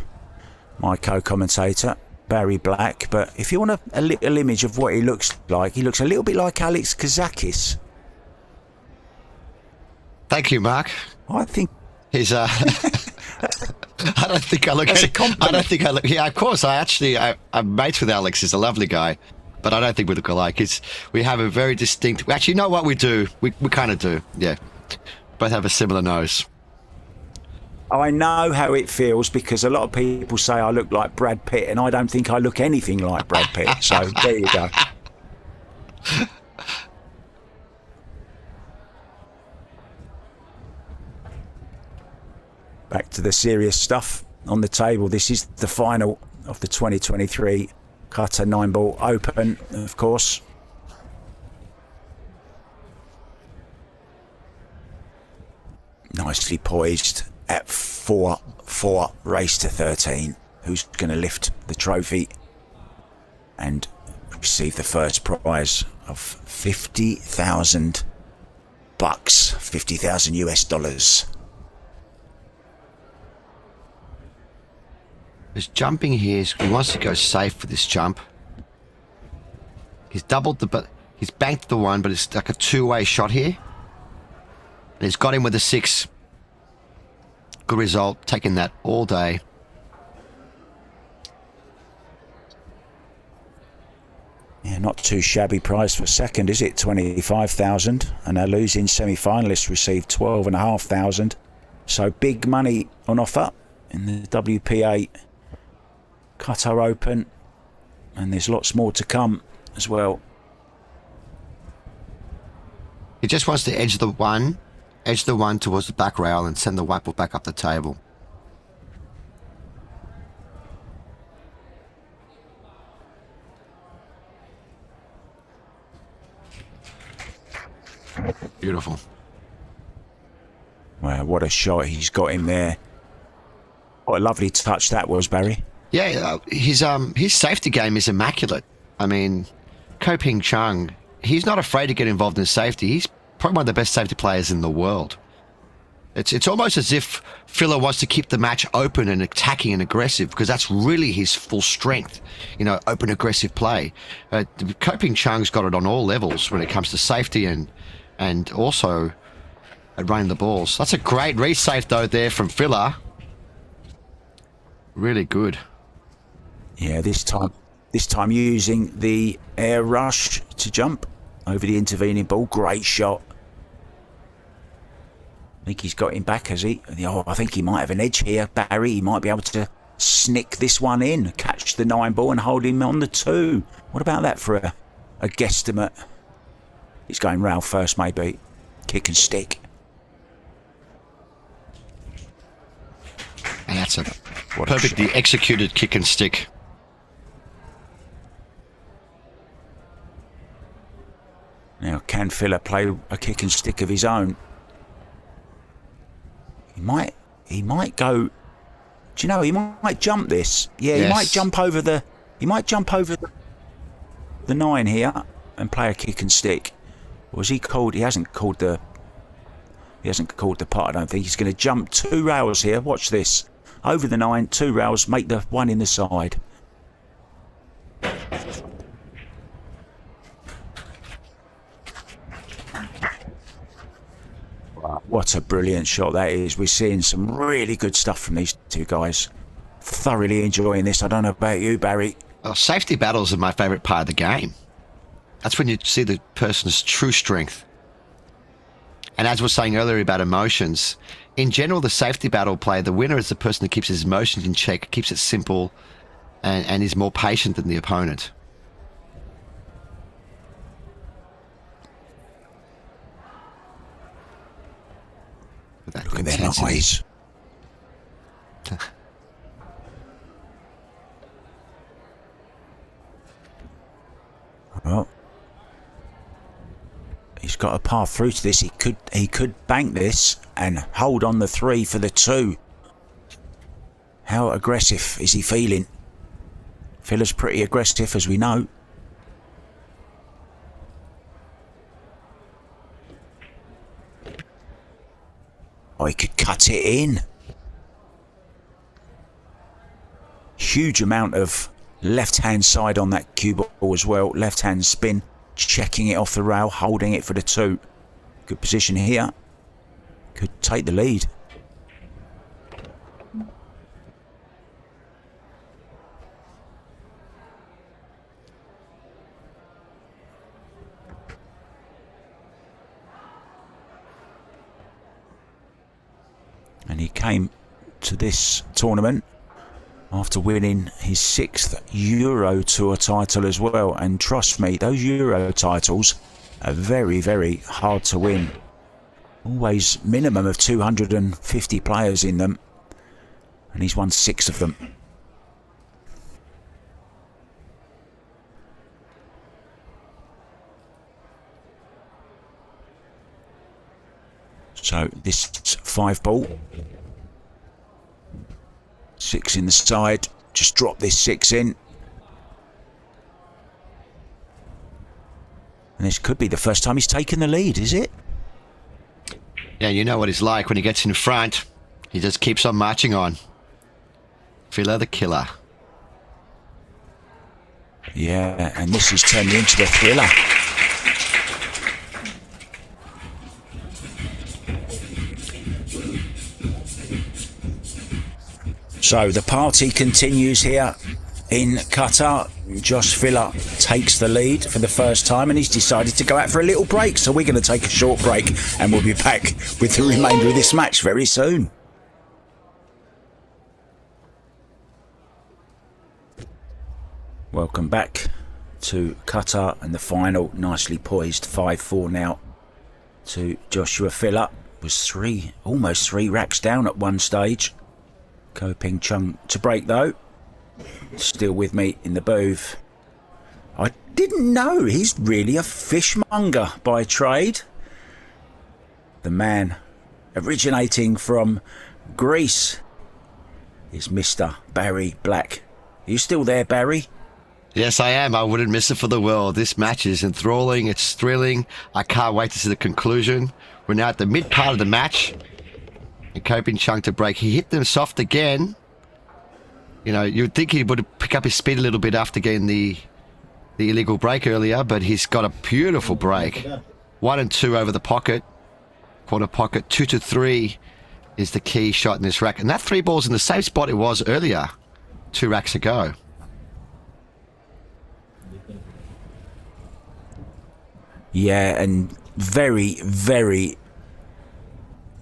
my co-commentator, Barry Black, but if you want a little image of what he looks like, he looks a little bit like Alex Kazakis. Thank you, Mark. I think he's I don't think I look. I don't think I look. Yeah, of course. I'm mates with Alex. He's a lovely guy, but I don't think we look alike. We have a very distinct. Actually, you know what we do? We kind of do. Yeah, both have a similar nose. I know how it feels because a lot of people say I look like Brad Pitt, and I don't think I look anything like Brad Pitt. So there you go. Back to the serious stuff on the table. This is the final of the 2023 Qatar 9-Ball Open, of course. Nicely poised at 4-4, race to 13. Who's going to lift the trophy and receive the first prize of $50,000, $50,000 US. He's jumping here. He wants to go safe for this jump. He's he's banked the 1, but it's like a 2-way shot here. And he's got him with a 6. Good result, taking that all day. Yeah, not too shabby prize for second, is it? 25,000, and our losing semi-finalists received 12,500. So big money on offer in the WPA Qatar Open, and there's lots more to come as well. He just wants to edge the one towards the back rail and send the white ball back up the table. Beautiful. Wow, what a shot he's got him there. What a lovely touch that was, Barry. Yeah, his safety game is immaculate. I mean, Chung, he's not afraid to get involved in safety. He's probably one of the best safety players in the world. It's almost as if Filler wants to keep the match open and attacking and aggressive, because that's really his full strength, open aggressive play. Chung's got it on all levels when it comes to safety and also at running the balls. That's a great resafe though there from Filler. Really good. Yeah, this time using the air rush to jump over the intervening ball. Great shot. I think he's got him back, has he? Oh, I think he might have an edge here, Barry. He might be able to snick this one in, catch the 9 ball and hold him on the 2. What about that for a guesstimate? He's going rail first, maybe. Kick and stick. And that's a perfectly executed kick and stick. Now, can Filler play a kick and stick of his own? He might go. Do you know, he might jump this? Yeah, yes. He might jump over the 9 here and play a kick and stick. Or was he called? He hasn't called the putt. I don't think he's going to jump 2 rails here. Watch this. Over the 9, 2 rails, make the one in the side. What a brilliant shot that is. We're seeing some really good stuff from these two guys. Thoroughly enjoying this. I don't know about you, Barry. Well, safety battles are my favourite part of the game. That's when you see the person's true strength. And as we were saying earlier about emotions, in general, the safety battle play, the winner is the person who keeps his emotions in check, keeps it simple, and is more patient than the opponent. Look at their eyes. Well, he's got a path through to this. He could bank this and hold on the 3 for the 2. How aggressive is he feeling? Filler's pretty aggressive, as we know. Oh, he could cut it in. Huge amount of left-hand side on that cue ball as well. Left-hand spin, checking it off the rail, holding it for the 2. Good position here. Could take the lead. And he came to this tournament after winning his 6th Euro Tour title as well. And trust me, those Euro titles are very, very hard to win. Always minimum of 250 players in them. And he's won 6 of them. So this 5 ball, 6 in the side, just drop this 6 in. And this could be the first time he's taken the lead, is it? Yeah, you know what he's like when he gets in front. He just keeps on marching on. Filler the killer. Yeah, and this is turning into the thriller. So the party continues here in Qatar. Josh Filler takes the lead for the first time and he's decided to go out for a little break. So we're going to take a short break and we'll be back with the remainder of this match very soon. Welcome back to Qatar and the final. Nicely poised 5-4 now to Joshua Filler. Was almost 3 racks down at one stage. Chung to break though. Still with me in the booth. I didn't know he's really a fishmonger by trade. The man originating from Greece is Mr. Barry Black. Are you still there, Barry? Yes, I am. I wouldn't miss it for the world. This match is enthralling. It's thrilling. I can't wait to see the conclusion. We're now at the mid part of the match. And Kopin Chung to break. He hit them soft again. You know, you'd think he would pick up his speed a little bit after getting the illegal break earlier, but he's got a beautiful break. 1 and 2 over the pocket. Corner pocket. 2 to 3 is the key shot in this rack. And that 3 ball's in the same spot it was earlier, 2 racks ago. Yeah, and very, very...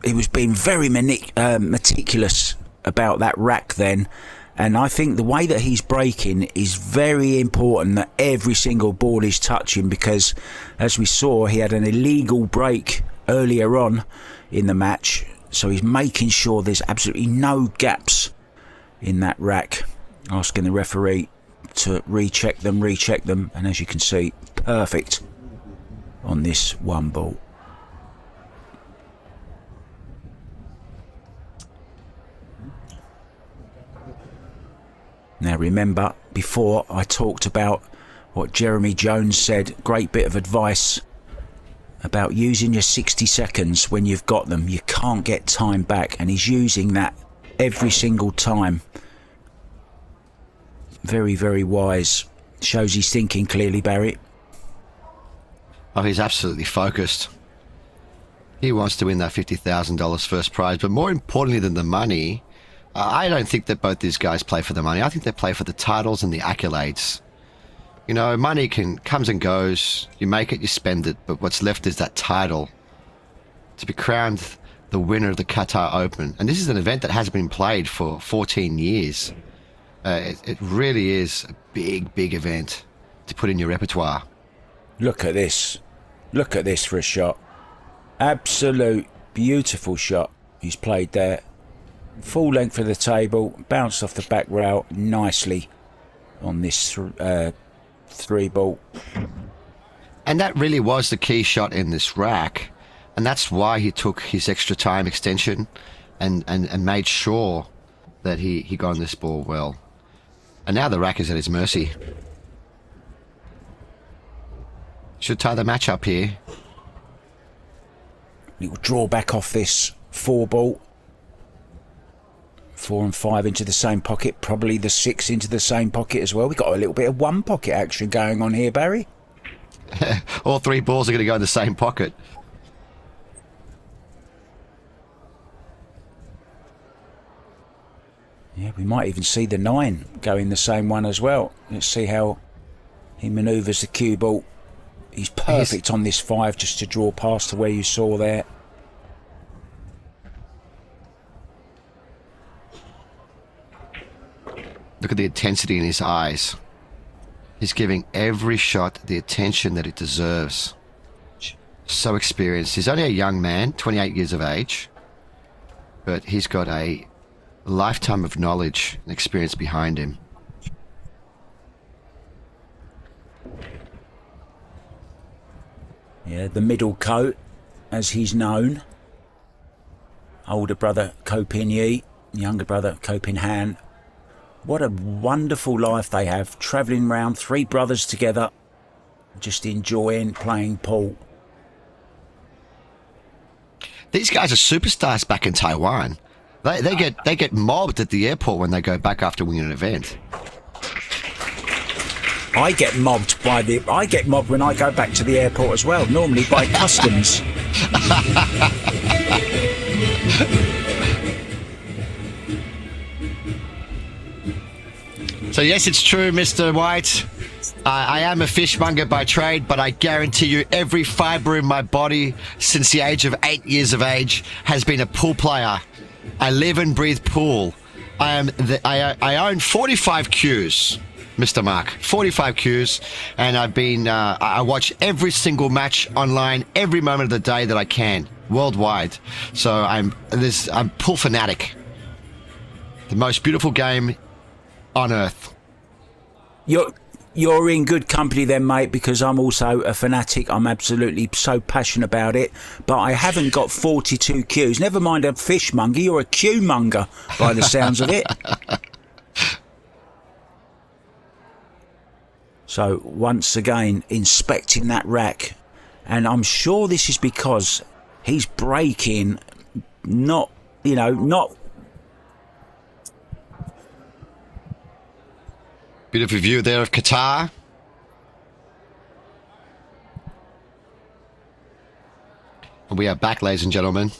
He was being very meticulous about that rack then. And I think the way that he's breaking is very important, that every single ball is touching, because as we saw, he had an illegal break earlier on in the match. So he's making sure there's absolutely no gaps in that rack. Asking the referee to recheck them. And as you can see, perfect on this 1 ball. Now remember, before I talked about what Jeremy Jones said, great bit of advice about using your 60 seconds when you've got them. You can't get time back, and he's using that every single time. Very, very wise. Shows he's thinking clearly, Barry. Oh, he's absolutely focused. He wants to win that $50,000 first prize, but more importantly than the money, I don't think that both these guys play for the money. I think they play for the titles and the accolades. You know, money comes and goes. You make it, you spend it, but what's left is that title. To be crowned the winner of the Qatar Open. And this is an event that hasn't been played for 14 years. It really is a big, big event to put in your repertoire. Look at this. Look at this for a shot. Absolute beautiful shot he's played there. Full length of the table, bounced off the back rail nicely on this 3 ball. And that really was the key shot in this rack. And that's why he took his extra time extension and made sure that he got on this ball well. And now the rack is at his mercy. Should tie the match up here. Little draw back off this 4 ball. 4 and 5 into the same pocket, probably the 6 into the same pocket as well. We've got a little bit of 1 pocket action going on here, Barry. All 3 balls are going to go in the same pocket. Yeah, we might even see the 9 go in the same one as well. Let's see how he manoeuvres the cue ball. He's perfect on this 5 just to draw past to where you saw there. Look at the intensity in his eyes. He's giving every shot the attention that it deserves. So experienced. He's only a young man, 28 years of age, but he's got a lifetime of knowledge and experience behind him. Yeah, the middle coat, as he's known. Older brother Kopin Yi, younger brother Kopin Han. What a wonderful life they have, travelling around, 3 brothers together, just enjoying playing pool. These guys are superstars back in Taiwan. They get mobbed at the airport when they go back after winning an event. I get mobbed when I go back to the airport as well, normally by customs. So yes, it's true, Mr. White. I am a fishmonger by trade, but I guarantee you every fibre in my body since the age of 8 years of age has been a pool player. I live and breathe pool. I own 45 cues, Mr. Mark. 45 cues, and I watch every single match online every moment of the day that I can, worldwide. So I'm pool fanatic. The most beautiful game on earth. You're in good company then, mate, because I'm also a fanatic. I'm absolutely so passionate about it. But I haven't got 42 cues. Never mind a fishmonger, you're a cue monger by the sounds of it. So once again, inspecting that rack. And I'm sure this is because he's breaking not. Beautiful view there of Qatar. And we are back, ladies and gentlemen.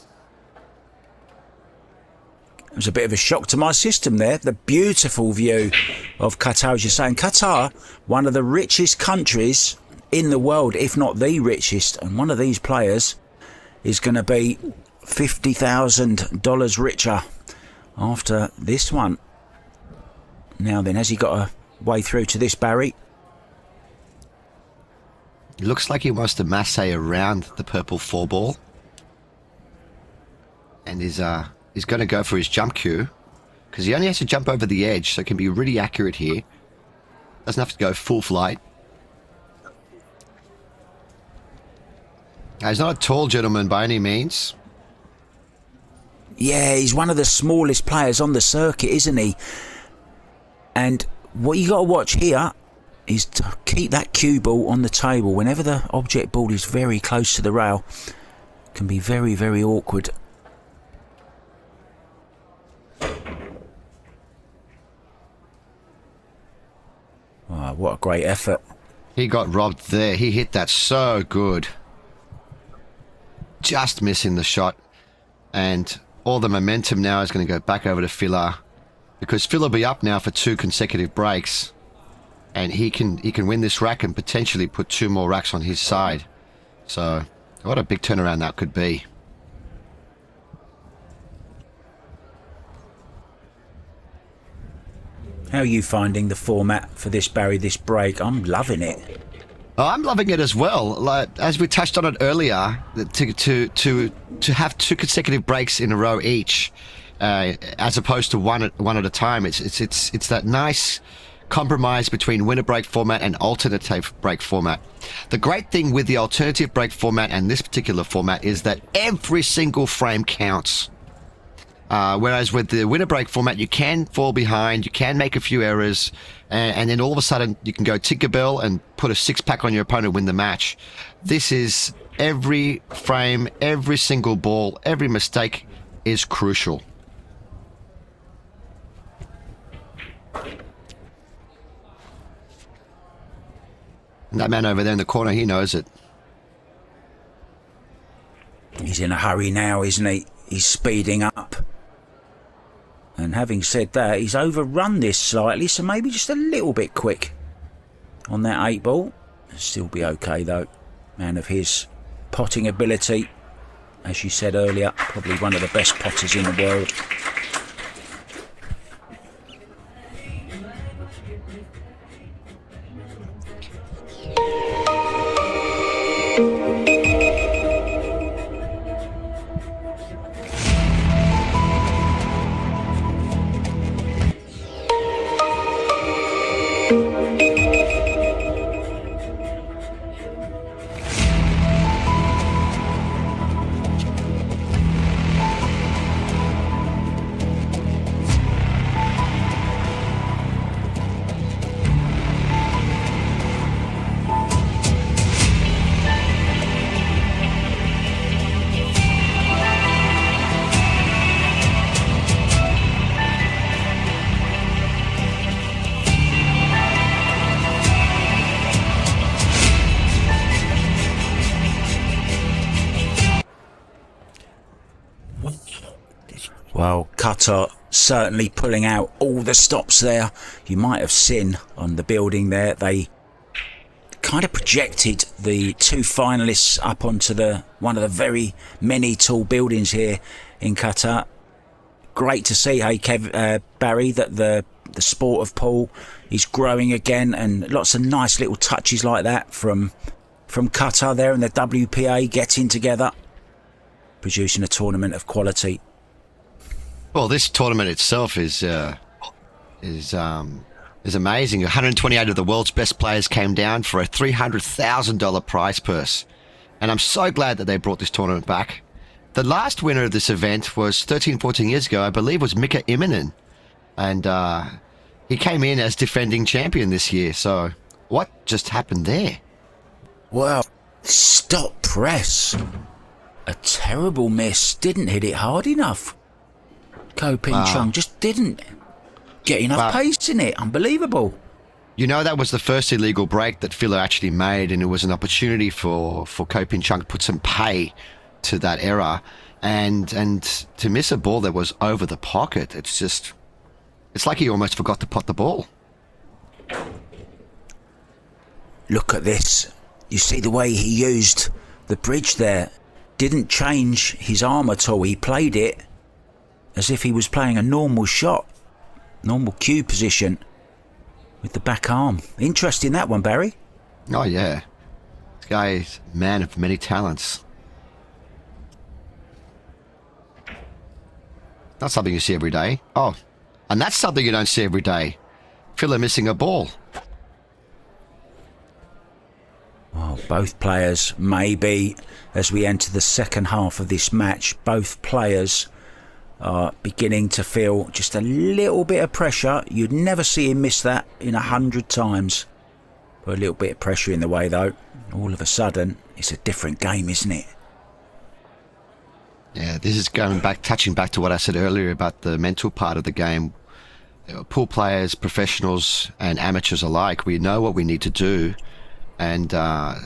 It was a bit of a shock to my system there. The beautiful view of Qatar, as you're saying. Qatar, one of the richest countries in the world, if not the richest. And one of these players is going to be $50,000 richer after this one. Now then, has he got a way through to this, Barry? It looks like he wants to masse around the purple 4-ball. And he's going to go for his jump cue, because he only has to jump over the edge, so it can be really accurate here. Doesn't have to go full flight. Now, he's not a tall gentleman by any means. Yeah, he's one of the smallest players on the circuit, isn't he? And what you got to watch here is to keep that cue ball on the table. Whenever the object ball is very close to the rail, it can be very, very awkward. Oh, what a great effort. He got robbed there. He hit that so good. Just missing the shot. And all the momentum now is going to go back over to Filler, because Phil will be up now for 2 consecutive breaks, and he can win this rack and potentially put 2 more racks on his side. So what a big turnaround that could be. How are you finding the format for this, Barry, this break? I'm loving it. Oh, I'm loving it as well. Like, as we touched on it earlier, to have 2 consecutive breaks in a row each, as opposed to one at a time. It's that nice compromise between winner break format and alternative break format. The great thing with the alternative break format and this particular format is that every single frame counts. Whereas with the winner break format, you can fall behind, you can make a few errors, and then all of a sudden you can go Tinkerbell and put a 6-pack on your opponent, win the match. This is every frame, every single ball, every mistake is crucial. And that man over there in the corner, he knows it. He's in a hurry now, isn't he? He's speeding up. And having said that, he's overrun this slightly, so maybe just a little bit quick on that 8 ball. Still be okay though. Man of his potting ability, as you said earlier, probably one of the best potters in the world. Well, Qatar certainly pulling out all the stops there. You might have seen on the building there, they kind of projected the 2 finalists up onto one of the very many tall buildings here in Qatar. Great to see, hey Barry, that the sport of pool is growing again, and lots of nice little touches like that from Qatar there and the WPA getting together, producing a tournament of quality. Well, this tournament itself is It's amazing. 128 of the world's best players came down for a $300,000 prize purse. And I'm so glad that they brought this tournament back. The last winner of this event was 13, 14 years ago, I believe, was Mika Immonen. And he came in as defending champion this year. So what just happened there? Well, stop press. A terrible miss. Didn't hit it hard enough. Ko Ping Chung just didn't get enough pace in it. Unbelievable. You know, that was the first illegal break that Filler actually made, and it was an opportunity for Ko Ping Chung to put some pay to that error. And to miss a ball that was over the pocket, it's like he almost forgot to pot the ball. Look at this. You see the way he used the bridge there. Didn't change his arm at all. He played it as if he was playing a normal shot. Normal cue position with the back arm. Interesting, that one, Barry. Oh, yeah. This guy is a man of many talents. Not something you see every day. Oh, and that's something you don't see every day. Filler missing a ball. Well, both players, maybe, as we enter the second half of this match, both players are beginning to feel just a little bit of pressure. You'd never see him miss that in 100 times. But a little bit of pressure in the way, though. All of a sudden, it's a different game, isn't it? Yeah, this is touching back to what I said earlier about the mental part of the game. Pool players, professionals, and amateurs alike, we know what we need to do. And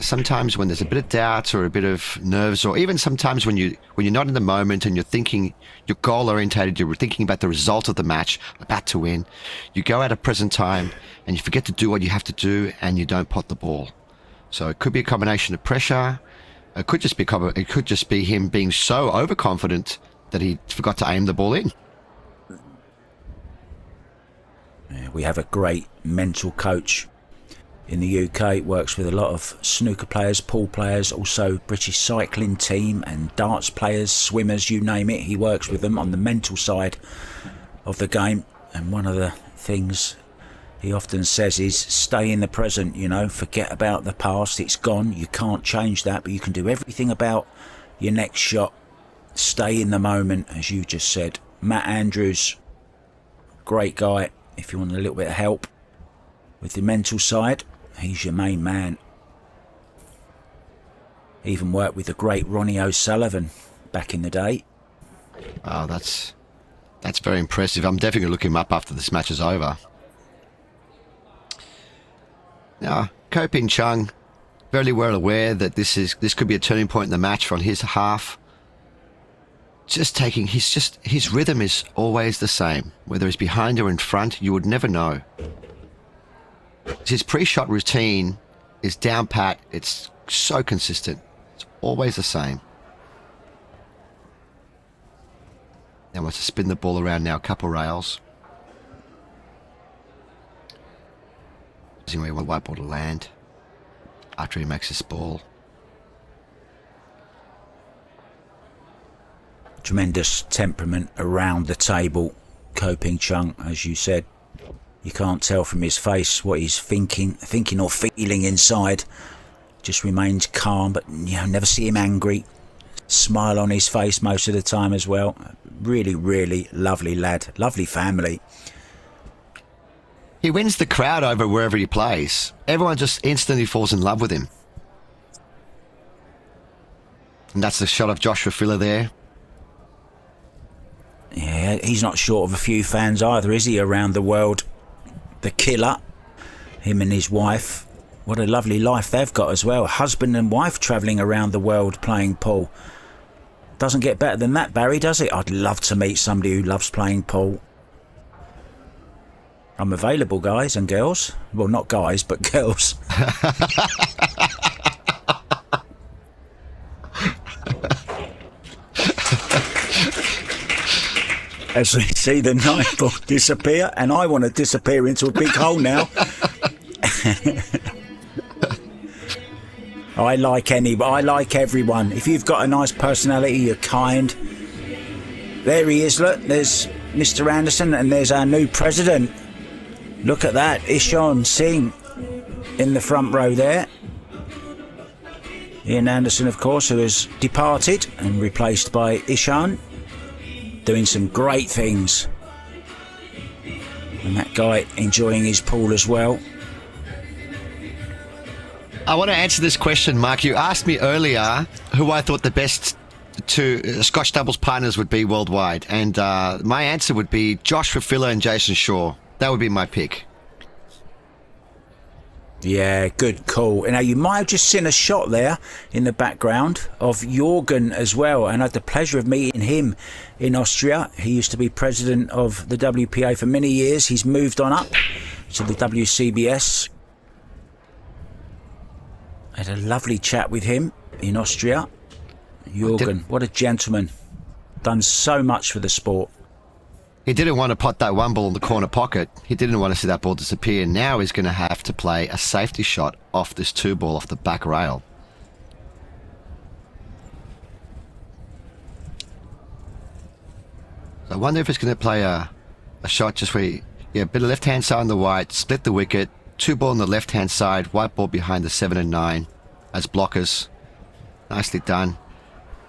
sometimes when there's a bit of doubt or a bit of nerves, or even sometimes when you're not in the moment and you're thinking, you're goal orientated, you're thinking about the result of the match, about to win, you go out of present time and you forget to do what you have to do and you don't pot the ball. So it could be a combination of pressure. It could just be him being so overconfident that he forgot to aim the ball in. Yeah, we have a great mental coach in the UK. Works with a lot of snooker players, pool players, also British cycling team and darts players, swimmers, you name it. He works with them on the mental side of the game. And one of the things he often says is stay in the present, forget about the past. It's gone. You can't change that, but you can do everything about your next shot. Stay in the moment, as you just said. Matt Andrews, great guy. If you want a little bit of help with the mental side, he's your main man. Even worked with the great Ronnie O'Sullivan back in the day. Oh, that's very impressive. I'm definitely going to look him up after this match is over. Now, Ko Ping Chung, very well aware that this could be a turning point in the match on his half. His rhythm is always the same. Whether he's behind or in front, you would never know. His pre-shot routine is down pat. It's so consistent. It's always the same. Now wants to spin the ball around now, a couple rails. Using where you want the white ball to land after he makes his ball. Tremendous temperament around the table. Ko Ping Chung, as you said. You can't tell from his face what he's thinking or feeling inside. Just remains calm, but never see him angry. Smile on his face most of the time as well. Really, really lovely lad. Lovely family. He wins the crowd over wherever he plays. Everyone just instantly falls in love with him. And that's the shot of Joshua Filler there. Yeah, he's not short of a few fans either, is he, around the world? The killer, him and his wife. What a lovely life they've got as well. Husband and wife travelling around the world playing pool. Doesn't get better than that, Barry, does it? I'd love to meet somebody who loves playing pool. I'm available, guys and girls. Well, not guys, but girls. As we see the night ball disappear, and I want to disappear into a big hole now. I like everyone. If you've got a nice personality, you're kind. There he is, look, there's Mr. Anderson, and there's our new president. Look at that. Ishan Singh in the front row there. Ian Anderson, of course, who has departed and replaced by Ishan, doing some great things. And that guy enjoying his pool as well. I want to answer this question, Mark. You asked me earlier who I thought the best two Scotch doubles partners would be worldwide, and my answer would be Josh Fafilla and Jason Shaw. That would be my pick. Yeah, good call. Now, you might have just seen a shot there in the background of Jorgen as well, and I had the pleasure of meeting him in Austria. He used to be president of the WPA for many years. He's moved on up to the WCBS. I had a lovely chat with him in Austria. Jorgen, what a gentleman. Done so much for the sport. He didn't want to pot that one ball in the corner pocket. He didn't want to see that ball disappear. Now he's going to have to play a safety shot off this two ball off the back rail. So I wonder if he's going to play a shot just where a bit of left-hand side on the white, split the wicket, two ball on the left-hand side, white ball behind the 7 and 9 as blockers. Nicely done.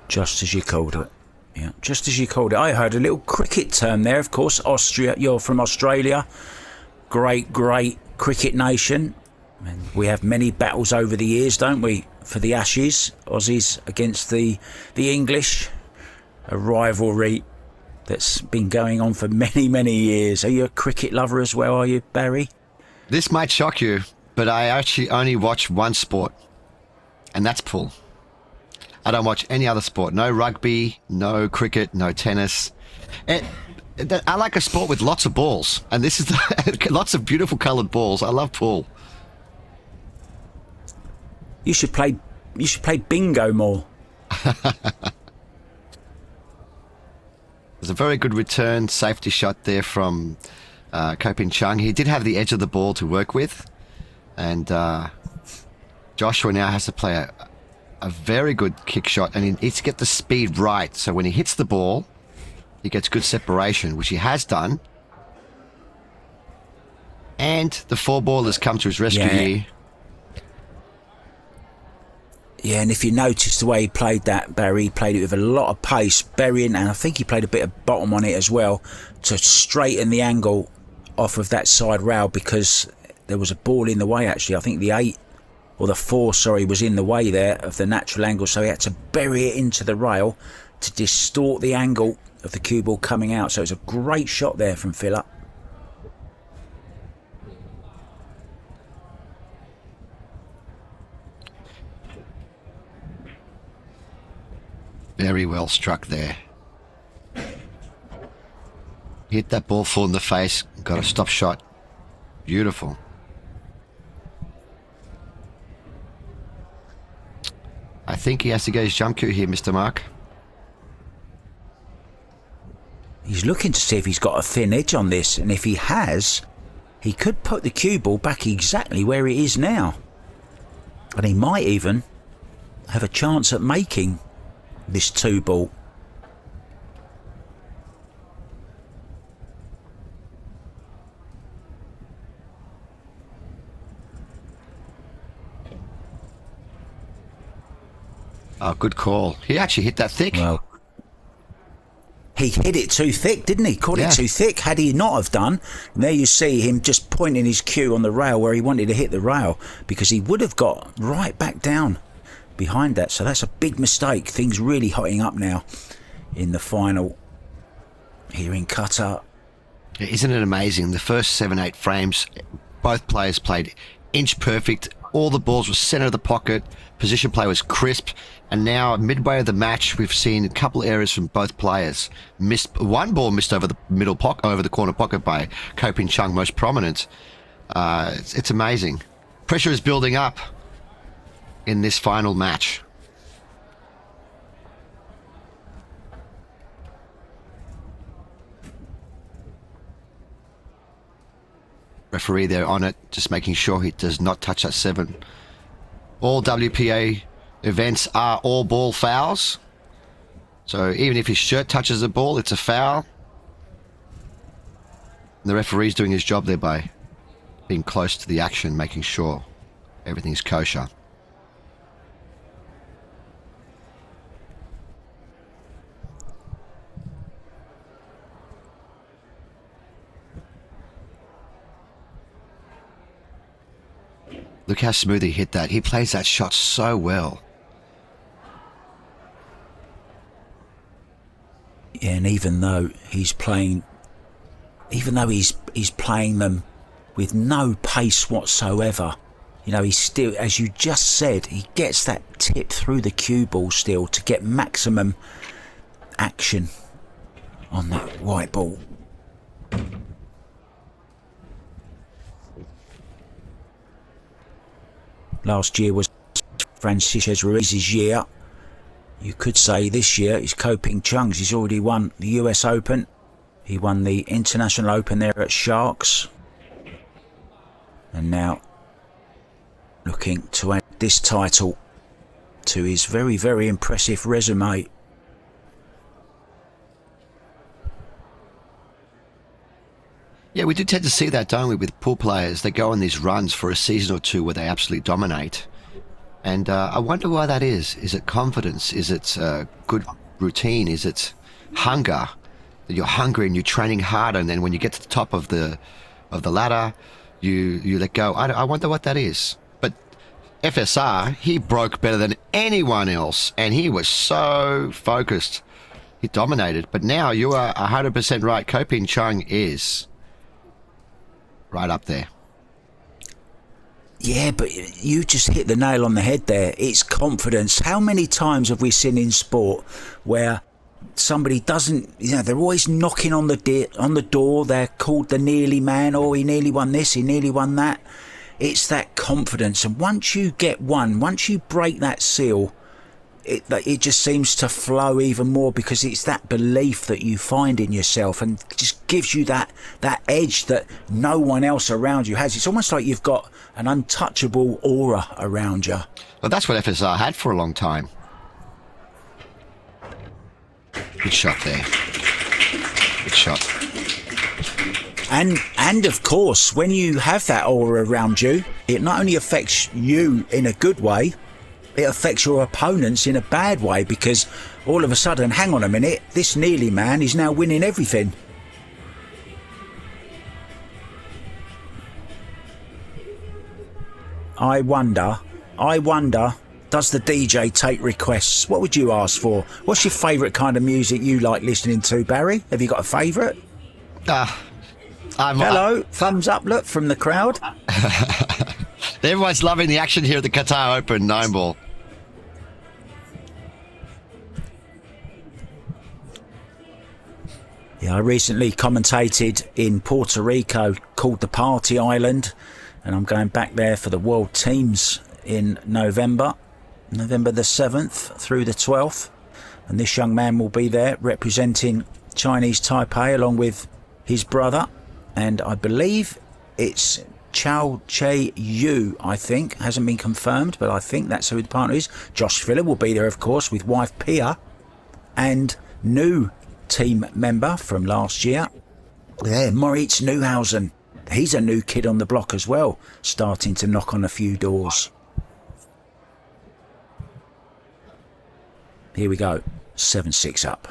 Just as you called it. Yeah, just as you called it. I heard a little cricket term there, of course. Austria, you're from Australia. Great, great cricket nation. And we have many battles over the years, don't we? For the Ashes, Aussies against the English. A rivalry that's been going on for many, many years. Are you a cricket lover as well, are you, Barry? This might shock you, but I actually only watch one sport, and that's pool. I don't watch any other sport. No rugby, no cricket, no tennis. I like a sport with lots of balls, and this is lots of beautiful coloured balls. I love pool. You should play bingo more. There's a very good return safety shot there from Chung. He did have the edge of the ball to work with, and Joshua now has to play a very good kick shot, and he needs to get the speed right. So when he hits the ball, he gets good separation, which he has done. And the 4-ball has come to his rescue here. Yeah, and if you notice the way he played that, Barry, he played it with a lot of pace, burying, and I think he played a bit of bottom on it as well to straighten the angle off of that side rail, because there was a ball in the way, actually. I think the 8 or the 4, sorry, was in the way there of the natural angle, so he had to bury it into the rail to distort the angle of the cue ball coming out. So it was a great shot there from Phillip. Very well struck there. Hit that ball full in the face, got a stop shot. Beautiful. I think he has to get his jump cue here, Mr. Mark. He's looking to see if he's got a thin edge on this, and if he has, he could put the cue ball back exactly where it is now. And he might even have a chance at making this 2-ball. Oh, good call. He actually hit that thick. Well, he hit it too thick, didn't he? Caught it too thick. Had he not have done, and there you see him just pointing his cue on the rail where he wanted to hit the rail, because he would have got right back down behind that. So that's a big mistake. Things really hotting up now in the final here in Qatar. Isn't it amazing? The first 7-8 frames, both players played inch perfect. All the balls were centre of the pocket. Position play was crisp. And now, midway of the match, we've seen a couple of errors from both players. One ball missed over the middle pocket, over the corner pocket by Chung, most prominent. It's amazing. Pressure is building up in this final match. Referee there on it, just making sure he does not touch that 7. All WPA events are all ball fouls. So even if his shirt touches the ball, it's a foul. And the referee's doing his job there by being close to the action, making sure everything's kosher. Look how smooth he hit that. He plays that shot so well. Yeah, and even though he's playing them with no pace whatsoever, you know, he's still, as you just said, he gets that tip through the cue ball still to get maximum action on that white ball. Last year was Francis Ruiz's year. You could say this year is Ko-Ping Chung's. He's already won the US Open. He won the International Open there at Sharks. And now looking to add this title to his very, very impressive resume. Yeah, we do tend to see that, don't we, with pool players. They go on these runs for a season or two where they absolutely dominate. And I wonder why that is. Is it confidence? Is it good routine? Is it hunger? You're hungry and you're training harder, and then when you get to the top of the ladder, you let go. I wonder what that is. But FSR, he broke better than anyone else, and he was so focused. He dominated. But now you are 100% right. Ko-Ping Chung is right up there. Yeah, but you just hit the nail on the head there. It's confidence. How many times have we seen in sport where somebody doesn't, you know, they're always knocking on the door. They're called the nearly man. Oh, he nearly won this, he nearly won that. It's that confidence. And once you get one, once you break that seal, it just seems to flow even more, because it's that belief that you find in yourself and just gives you that edge that no one else around you has. It's almost like you've got an untouchable aura around you. Well, that's what FSR had for a long time. Good shot there. Good shot. And of course, when you have that aura around you, it not only affects you in a good way, it affects your opponents in a bad way, because all of a sudden, hang on a minute, this nearly man is now winning everything. I wonder, does the DJ take requests? What would you ask for? What's your favourite kind of music you like listening to, Barry? Have you got a favourite? Hello, thumbs up, look, from the crowd. Everyone's loving the action here at the Qatar Open 9-ball. Yeah, I recently commentated in Puerto Rico, called the Party Island, and I'm going back there for the World Teams in November the 7th through the 12th, and this young man will be there representing Chinese Taipei along with his brother, and I believe it's Chao Che Yu, I think. Hasn't been confirmed, but I think that's who the partner is. Josh Filler will be there, of course, with wife Pia, and new team member from last year, Moritz Neuhausen. He's a new kid on the block as well, starting to knock on a few doors. Here we go, 7-6 up.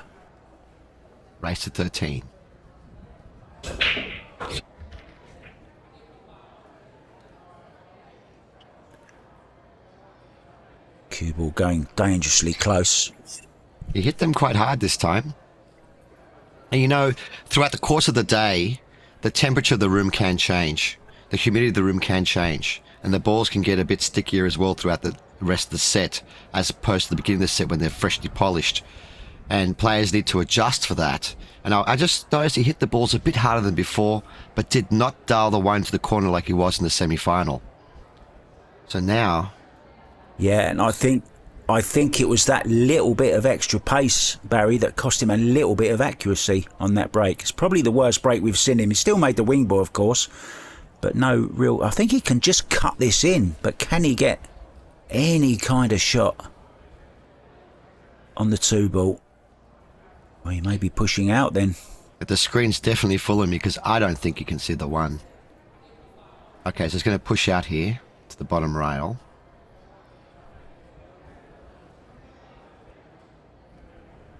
Race to 13. Cue ball going dangerously close. He hit them quite hard this time. And you know, throughout the course of the day, the temperature of the room can change. The humidity of the room can change. And the balls can get a bit stickier as well throughout the rest of the set, as opposed to the beginning of the set when they're freshly polished. And players need to adjust for that. And I just noticed he hit the balls a bit harder than before, but did not dial the one to the corner like he was in the semi-final. So now... Yeah, and I think it was that little bit of extra pace, Barry, that cost him a little bit of accuracy on that break. It's probably the worst break we've seen him. He still made the wing ball, of course, but no real... I think he can just cut this in, but can he get any kind of shot on the 2-ball? Well, he may be pushing out then. But the screen's definitely full of me because I don't think you can see the one. Okay, so it's going to push out here to the bottom rail.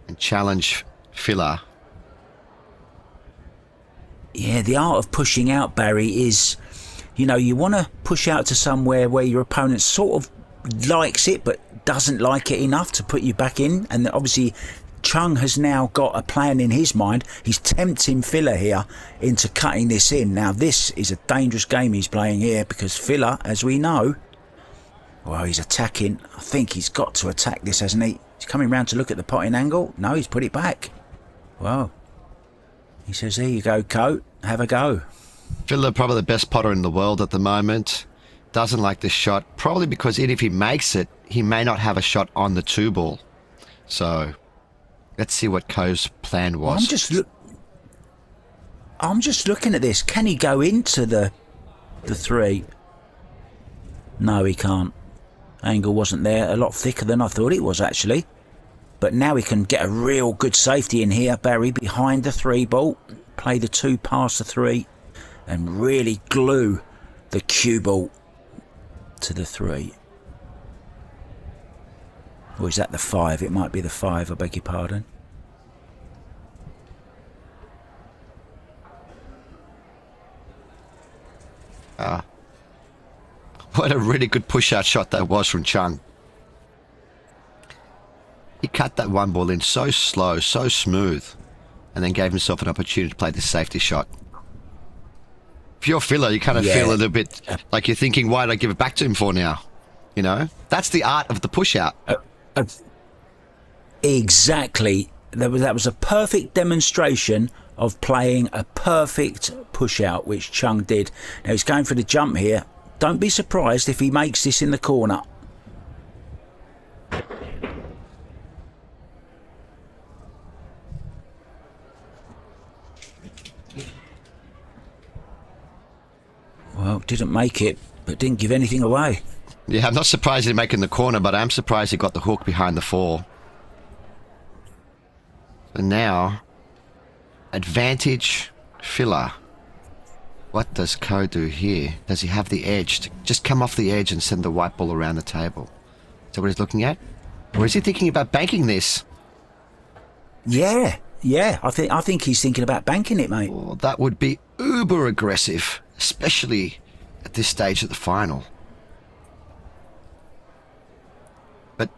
And challenge filler. Yeah, the art of pushing out, Barry, is, you want to push out to somewhere where your opponent sort of likes it but doesn't like it enough to put you back in. And obviously Chung has now got a plan in his mind. He's tempting Filler here into cutting this in. Now this is a dangerous game he's playing here, because Filler, as we know, well, he's attacking. I think he's got to attack this, hasn't he? He's coming round to look at the potting angle. No, he's put it back. Well, he says, there you go, Coat, have a go. Filler, probably the best potter in the world at the moment. Doesn't like this shot, probably because even if he makes it, he may not have a shot on the 2-ball. So let's see what Co's plan was. I'm just looking at this. Can he go into the 3? No, he can't. Angle wasn't there. A lot thicker than I thought it was, actually. But now he can get a real good safety in here, Barry, behind the 3-ball. Play the 2 past the 3 and really glue the cue ball to the 3. Or is that the 5? It might be the 5, I beg your pardon. What a really good push-out shot that was from Chung. He cut that 1 ball in so slow, so smooth, and then gave himself an opportunity to play the safety shot. If you're Filler, you kind of feel a little bit like you're thinking, why did I give it back to him for now? That's the art of the push-out. Exactly. That was a perfect demonstration of playing a perfect push-out, which Chung did. Now he's going for the jump here. Don't be surprised if he makes this in the corner. Well, didn't make it, but didn't give anything away. Yeah, I'm not surprised he didn't make it in the corner, but I'm surprised he got the hook behind the 4. So now, advantage Filler. What does Ko do here? Does he have the edge to just come off the edge and send the white ball around the table? Is that what he's looking at? Or is he thinking about banking this? Yeah. I think he's thinking about banking it, mate. Oh, that would be uber aggressive, especially at this stage of the final. But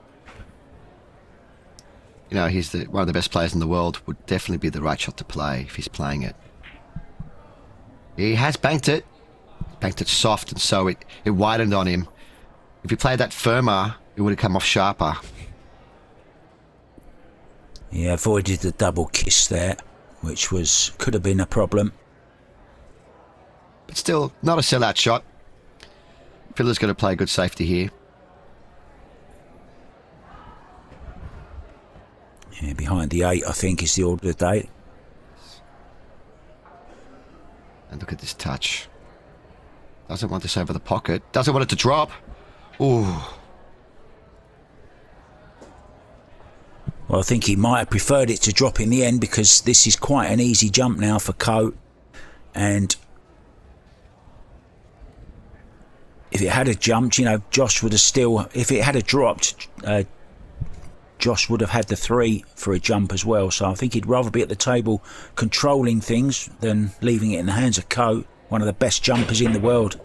he's one of the best players in the world. Would definitely be the right shot to play if he's playing it. He has banked it soft, and so it widened on him. If he played that firmer, it would have come off sharper. Yeah, avoided the double kiss there, which could have been a problem. But still, not a sellout shot. Filler's going to play good safety here. Yeah, behind the 8, I think, is the order of the day. And look at this touch. Doesn't want this over the pocket. Doesn't want it to drop. Ooh. Well, I think he might have preferred it to drop in the end, because this is quite an easy jump now for Ko. And if it had jumped, Josh would have still... If it had dropped, Josh would have had the 3 for a jump as well. So I think he'd rather be at the table controlling things than leaving it in the hands of Ko, one of the best jumpers in the world.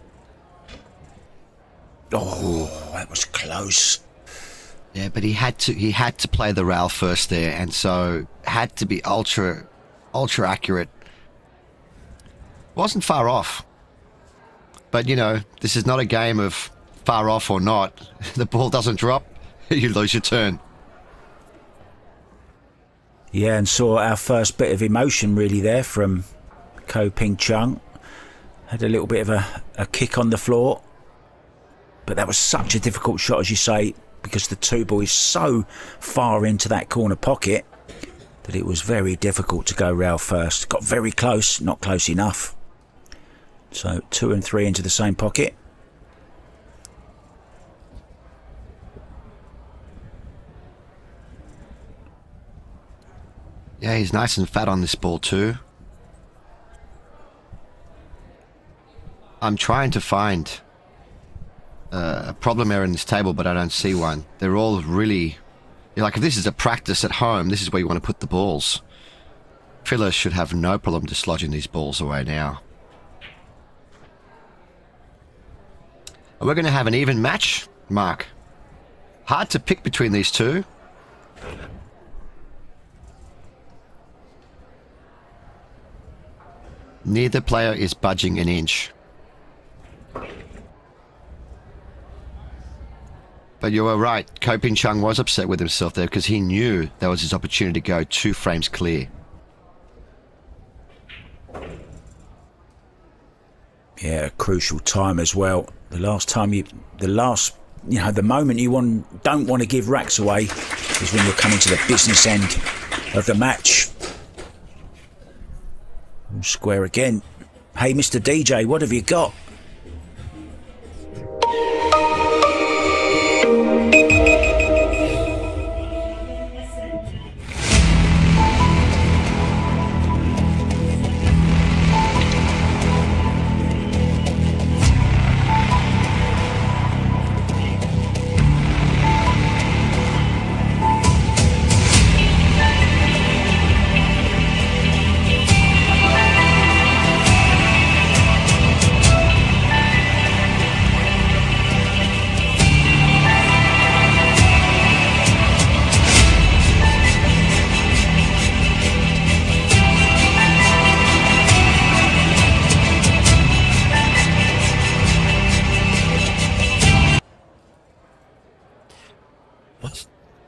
Oh, that was close. Yeah, but he had to play the rail first there, and so had to be ultra accurate. Wasn't far off. But this is not a game of far off or not. The ball doesn't drop, you lose your turn. Yeah, and saw our first bit of emotion really there from Ko Ping Chung. Had a little bit of a kick on the floor. But that was such a difficult shot, as you say, because the 2-ball is so far into that corner pocket that it was very difficult to go rail first. Got very close, not close enough. So 2 and 3 into the same pocket. Yeah, he's nice and fat on this ball too. I'm trying to find a problem error in this table, but I don't see one. They're all really... Like, if this is a practice at home, this is where you want to put the balls. Filler should have no problem dislodging these balls away now. We're going to have an even match, Mark. Hard to pick between these two. Neither player is budging an inch. But you were right. Chung was upset with himself there because he knew that was his opportunity to go 2 frames clear. Yeah, crucial time as well. The moment you don't want to give racks away is when you're coming to the business end of the match. Square again. Hey, Mr. DJ, what have you got?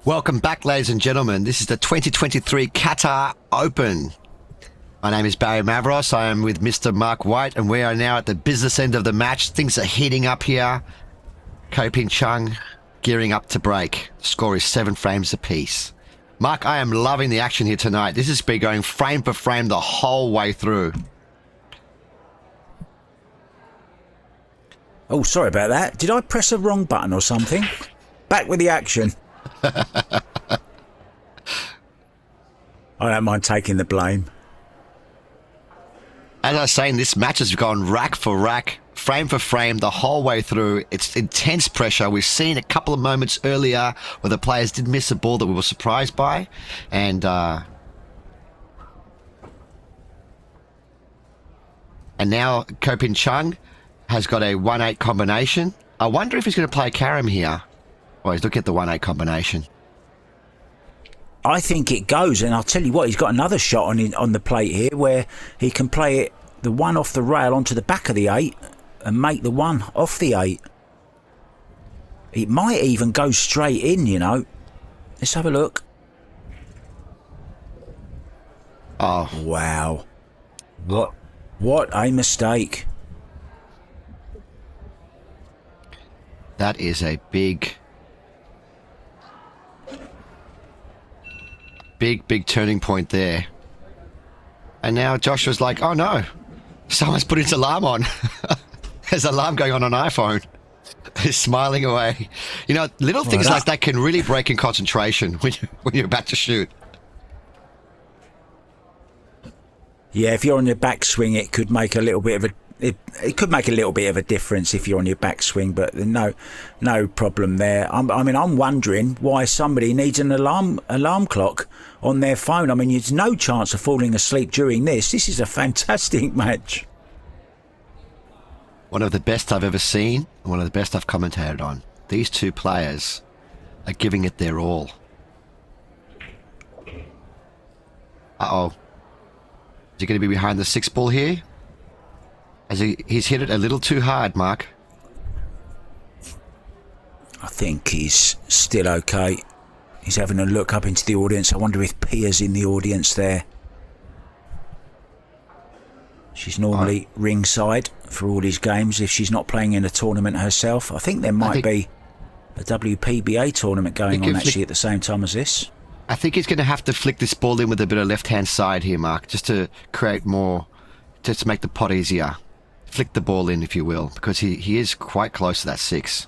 Welcome back, ladies and gentlemen. This is the 2023 Qatar Open. My name is Barry Mavros. I am with Mr. Mark White, and we are now at the business end of the match. Things are heating up here. Chung gearing up to break. The score is 7 frames apiece. Mark, I am loving the action here tonight. This has been going frame for frame the whole way through. Oh, sorry about that. Did I press a wrong button or something? Back with the action. I don't mind taking the blame. As I was saying, this match has gone rack for rack, frame for frame, the whole way through. It's intense pressure. We've seen a couple of moments earlier where the players did miss a ball that we were surprised by. And now Chung has got a 1-8 combination. I wonder if he's going to play Karam here. Well, he's looking at the 1-8 combination. I think it goes, and I'll tell you what, he's got another shot on the plate here where he can play it, the 1 off the rail onto the back of the 8 and make the 1 off the 8. It might even go straight in, you know. Let's have a look. Oh. Wow. What a mistake. That is a big turning point there. And now Joshua's like, oh no, someone's put his alarm on. There's an alarm going on iPhone. He's smiling away. You know, little things like that can really break in concentration when you're about to shoot. Yeah, if you're on your backswing, it could make a little bit of it could make a little bit of a difference if you're on your backswing, but no problem there. I'm wondering why somebody needs an alarm clock on their phone. I mean, there's no chance of falling asleep during this. This is a fantastic match. One of the best I've ever seen, and one of the best I've commentated on. These two players are giving it their all. Uh-oh. Is he going to be behind the 6 ball here? He's hit it a little too hard, Mark. I think he's still okay. He's having a look up into the audience. I wonder if Pia's in the audience there. She's normally ringside for all his games if she's not playing in a tournament herself. I think there might be a WPA tournament going on actually at the same time as this. I think he's going to have to flick this ball in with a bit of left-hand side here, Mark, just to create more, just to make the pot easier. Flick the ball in, if you will, because he is quite close to that 6.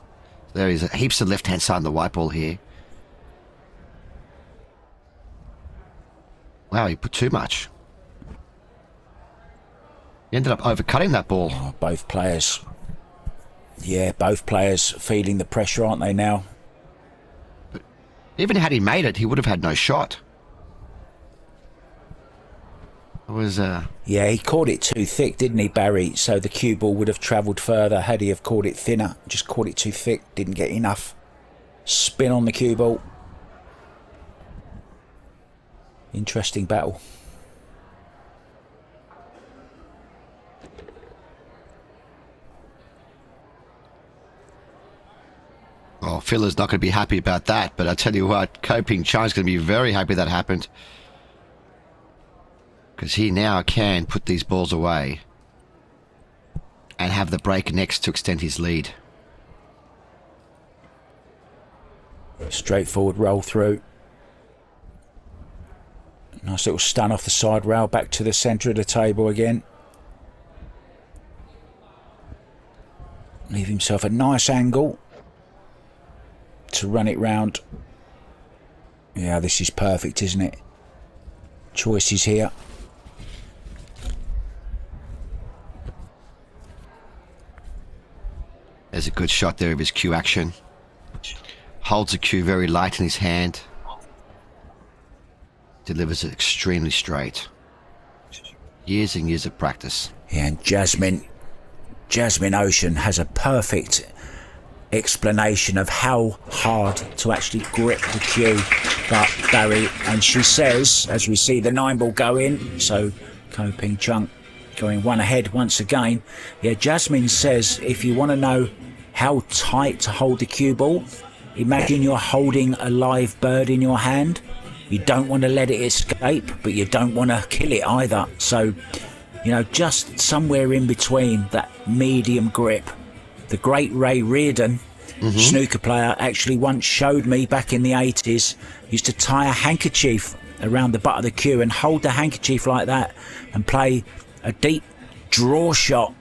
There is heaps of left-hand side on the white ball here. Wow, he put too much. He ended up overcutting that ball. Oh, both players. Yeah, both players feeling the pressure, aren't they now? But even had he made it, he would have had no shot. It was... Yeah, he caught it too thick, didn't he, Barry? So the cue ball would have travelled further had he have caught it thinner. Just caught it too thick, didn't get enough spin on the cue ball. Interesting battle. Oh, Phil's not going to be happy about that, but I tell you what, Chung's going to be very happy that happened. Because he now can put these balls away and have the break next to extend his lead. Straightforward roll through. Nice little stun off the side rail, back to the centre of the table again. Leave himself a nice angle to run it round. Yeah, this is perfect, isn't it? Choices here. There's a good shot there of his cue action. Holds the cue very light in his hand. Delivers it extremely straight. Years and years of practice. Yeah, and Jasmine Ocean has a perfect explanation of how hard to actually grip the cue, but Barry, and she says, as we see the 9-ball go in, so Chung going one ahead once again. Yeah, Jasmine says if you want to know how tight to hold the cue ball, imagine you're holding a live bird in your hand. You don't want to let it escape, but you don't want to kill it either. So, you know, just somewhere in between that medium grip. The great Ray Reardon, snooker player, actually once showed me back in the 80s, used to tie a handkerchief around the butt of the cue and hold the handkerchief like that and play a deep draw shot,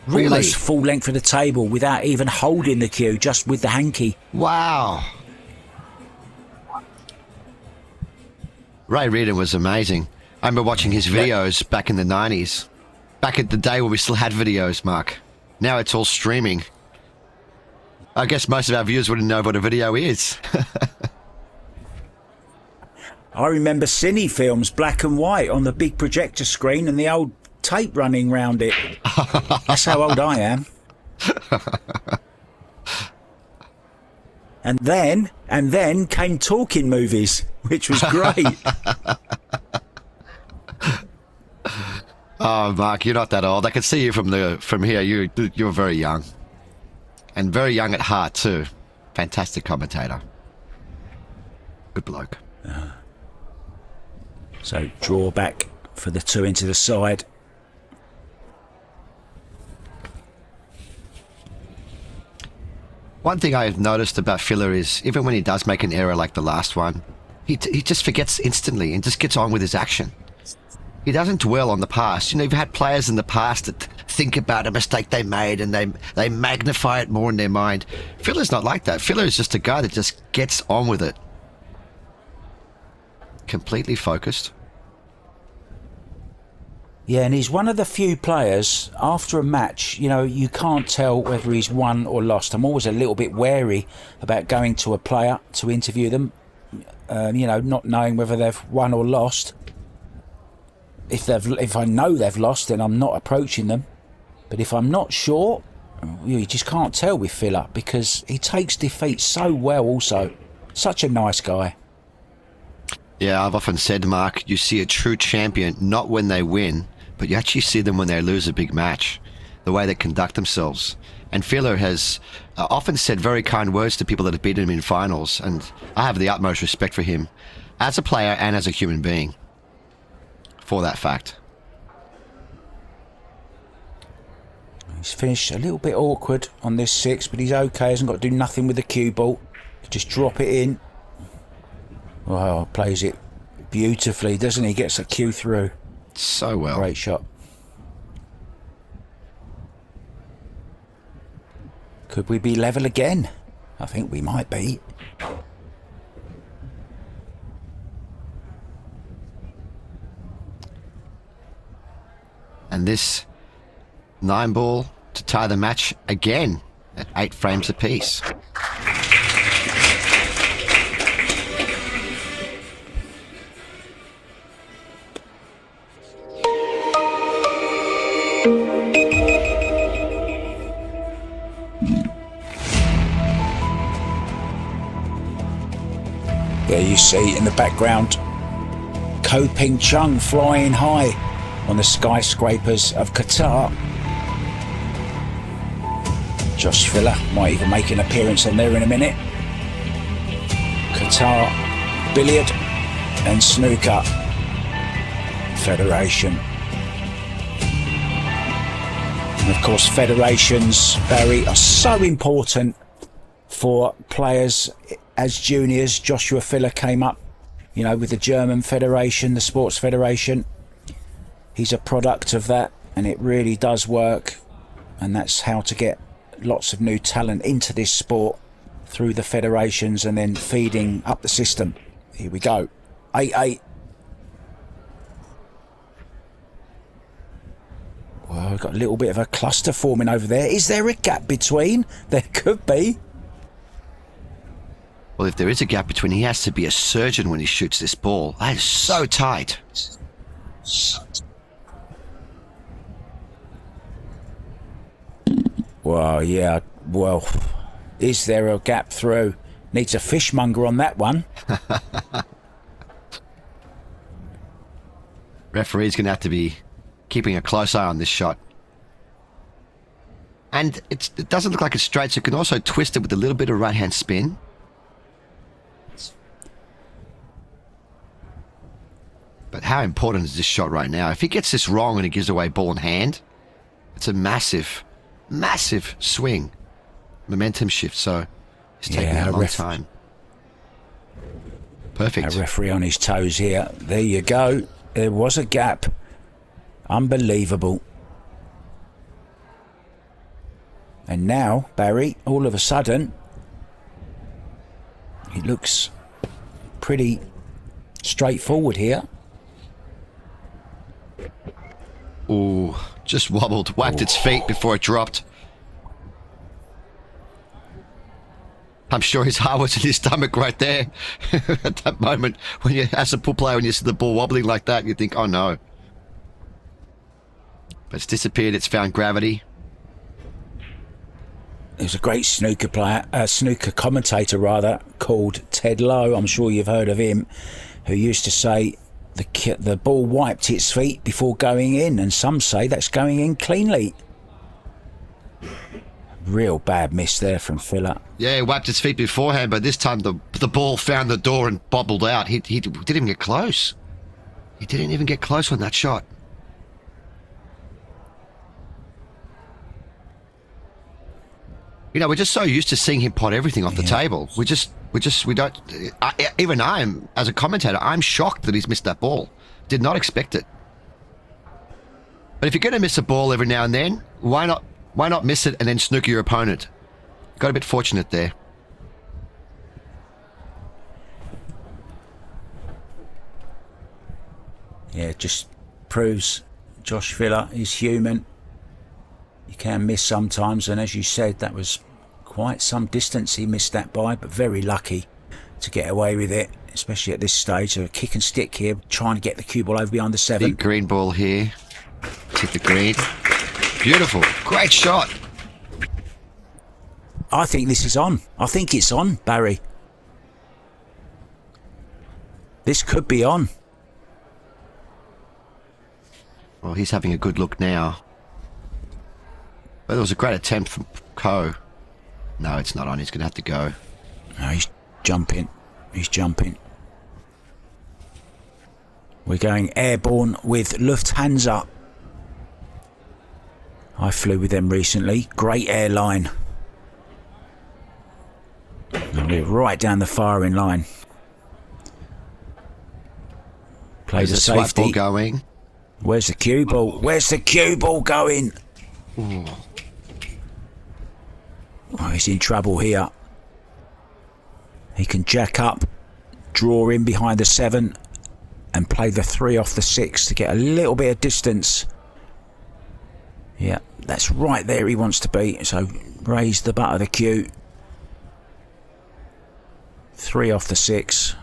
Really? almost full length of the table without even holding the cue, just with the hanky. Wow. Ray Reardon was amazing. I remember watching his videos back in the 90s. Back at the day where we still had videos, Mark. Now it's all streaming. I guess most of our viewers wouldn't know what a video is. I remember cine films, black and white, on the big projector screen and the old tape running round it. That's how old I am. And then came talking movies, which was great. Oh, Mark, you're not that old. I can see you from here. You're very young. And very young at heart, too. Fantastic commentator. Good bloke. So draw back for the 2 into the side. One thing I've noticed about Filler is, even when he does make an error like the last one, he just forgets instantly and just gets on with his action. He doesn't dwell on the past. You know, you've had players in the past that think about a mistake they made and they magnify it more in their mind. Filler's not like that. Filler is just a guy that just gets on with it. Completely focused. Yeah, and he's one of the few players, after a match, you know, you can't tell whether he's won or lost. I'm always a little bit wary about going to a player to interview them, you know, not knowing whether they've won or lost. If I know they've lost, then I'm not approaching them. But if I'm not sure, you just can't tell with Filler, because he takes defeat so well also. Such a nice guy. Yeah, I've often said, Mark, you see a true champion not when they win, but you actually see them when they lose a big match, the way they conduct themselves. And Filler has often said very kind words to people that have beaten him in finals, and I have the utmost respect for him as a player and as a human being for that fact. He's finished a little bit awkward on this 6, but he's okay. Hasn't got to do nothing with the cue ball. Just drop it in. Wow, plays it beautifully, doesn't he? Gets a cue through. So well. Great shot. Could we be level again? I think we might be. And this 9 ball to tie the match again at 8 frames apiece. There you see in the background Chung flying high on the skyscrapers of Qatar. Josh Filler might even make an appearance on there in a minute. Qatar Billiard and Snooker Federation. And of course, federations, Barry, are so important for players as juniors. Joshua Filler came up, you know, with the German Federation, the Sports Federation. He's a product of that, and it really does work. And that's how to get lots of new talent into this sport, through the federations and then feeding up the system. Here we go. 8-8. Well, we've got a little bit of a cluster forming over there. Is there a gap between? There could be. Well, if there is a gap between, he has to be a surgeon when he shoots this ball. That is so tight. Well, yeah. Well, is there a gap through? Needs a fishmonger on that one. Referee's going to have to be keeping a close eye on this shot. And it doesn't look like it's straight, so you can also twist it with a little bit of right-hand spin. But how important is this shot right now? If he gets this wrong and he gives away ball in hand, it's a massive, massive swing. Momentum shift, so he's taking a long time. Perfect. A referee on his toes here. There you go. There was a gap. Unbelievable. And now, Barry, all of a sudden, it looks pretty straightforward here. Ooh, just wobbled, whacked its feet before it dropped. I'm sure his heart was in his stomach right there. At that moment, when you, as a pool player, when you see the ball wobbling like that, you think, oh no. But it's disappeared, it's found gravity. There's a great snooker player, snooker commentator rather, called Ted Lowe. I'm sure you've heard of him, who used to say the ball wiped its feet before going in, and some say that's going in cleanly. Real bad miss there from Filler. Yeah, he wiped his feet beforehand, but this time the ball found the door and bobbled out. He didn't even get close. He didn't even get close on that shot. You know, we're just so used to seeing him pot everything off the table. We don't. Even I am, as a commentator, I'm shocked that he's missed that ball. Did not expect it. But if you're going to miss a ball every now and then, why not miss it and then snooker your opponent? Got a bit fortunate there. Yeah, it just proves Josh Filler is human. You can miss sometimes, and as you said, that was quite some distance he missed that by, but very lucky to get away with it, especially at this stage. So a kick and stick here, trying to get the cue ball over behind the 7. Big green ball here. Hit the green. Beautiful. Great shot. I think this is on. I think it's on, Barry. This could be on. Well, he's having a good look now. But it was a great attempt from Ko. No, it's not on. He's going to have to go. No, he's jumping. He's jumping. We're going airborne with Lufthansa. I flew with them recently. Great airline. And we're right down the firing line. Play the safety. Ball going. Where's the cue ball? Where's the cue ball going? Ooh. Oh, he's in trouble here. He can jack up, draw in behind the 7 and play the 3 off the 6 to get a little bit of distance Yeah, that's right there he wants to be. So raise the butt of the cue. 3 off the 6.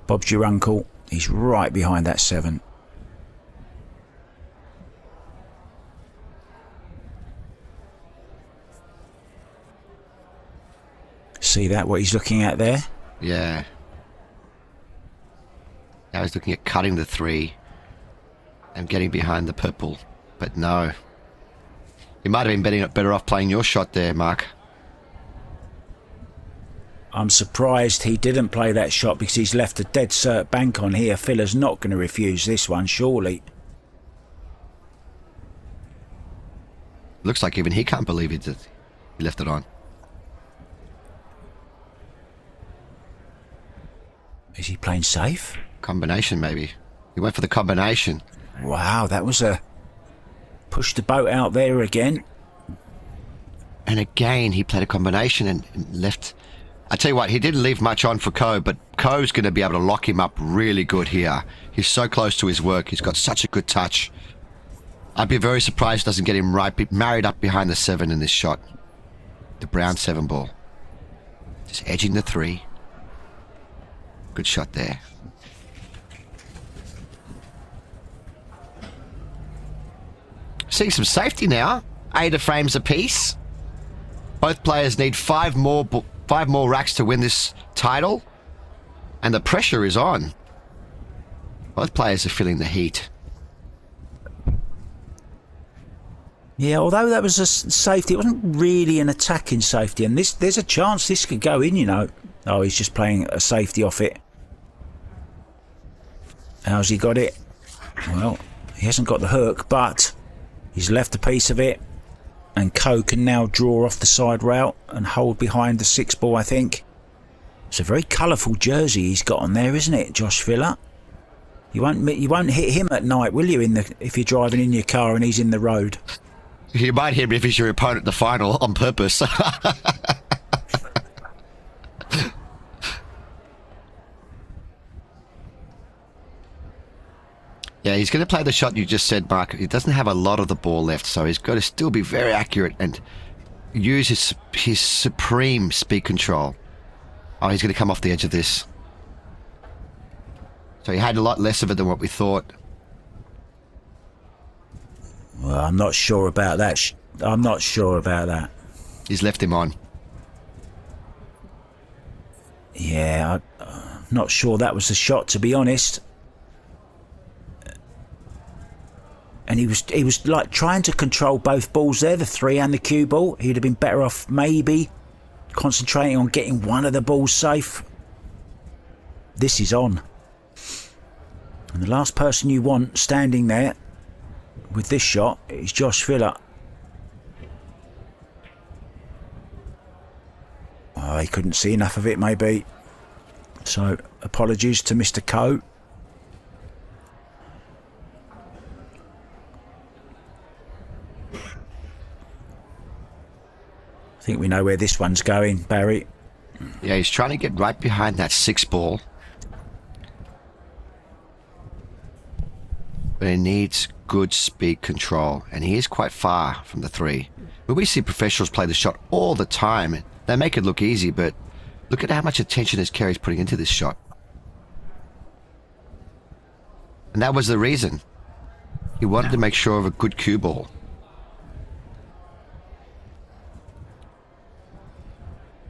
Bob's your uncle. He's right behind that 7. See that, what he's looking at there? Yeah. Now he's looking at cutting the 3 and getting behind the purple. But no. You might have been better off playing your shot there, Mark. I'm surprised he didn't play that shot because he's left a dead cert bank on here. Filler's not going to refuse this one, surely. Looks like even he can't believe he left it on. Is he playing safe? Combination, maybe. He went for the combination. Wow, that was a... Push the boat out there again. And again, he played a combination and left... I tell you what, he didn't leave much on for Ko, but Ko's going to be able to lock him up really good here. He's so close to his work. He's got such a good touch. I'd be very surprised if it doesn't get him married up behind the 7 in this shot. The brown 7 ball. Just edging the 3. Good shot there. Seeing some safety now. 8 frames apiece. Both players need 5 more racks to win this title. And the pressure is on. Both players are feeling the heat. Yeah, although that was a safety, it wasn't really an attacking safety. And there's a chance this could go in, you know. Oh, he's just playing a safety off it. How's he got it? Well, he hasn't got the hook, but he's left a piece of it. And Ko can now draw off the side route and hold behind the 6 ball, I think. It's a very colourful jersey he's got on there, isn't it, Josh Filler? You won't hit him at night, will you, if you're driving in your car and he's in the road? You might hit him if he's your opponent at the final on purpose. Yeah, he's going to play the shot you just said, Mark. He doesn't have a lot of the ball left, so he's got to still be very accurate and use his supreme speed control. Oh, he's going to come off the edge of this. So he had a lot less of it than what we thought. Well, I'm not sure about that. I'm not sure about that. He's left him on. Yeah, I'm not sure that was the shot, to be honest. And he was like trying to control both balls there, the 3 and the cue ball. He'd have been better off maybe concentrating on getting one of the balls safe. This is on. And the last person you want standing there with this shot is Josh Filler. Oh, he couldn't see enough of it, maybe. So, apologies to Mr. Ko. I think we know where this one's going, Barry. Yeah, he's trying to get right behind that 6 ball. But he needs good speed control, and he is quite far from the 3. But we see professionals play the shot all the time. They make it look easy, but look at how much attention his Kerry's putting into this shot. And that was the reason. He wanted to make sure of a good cue ball.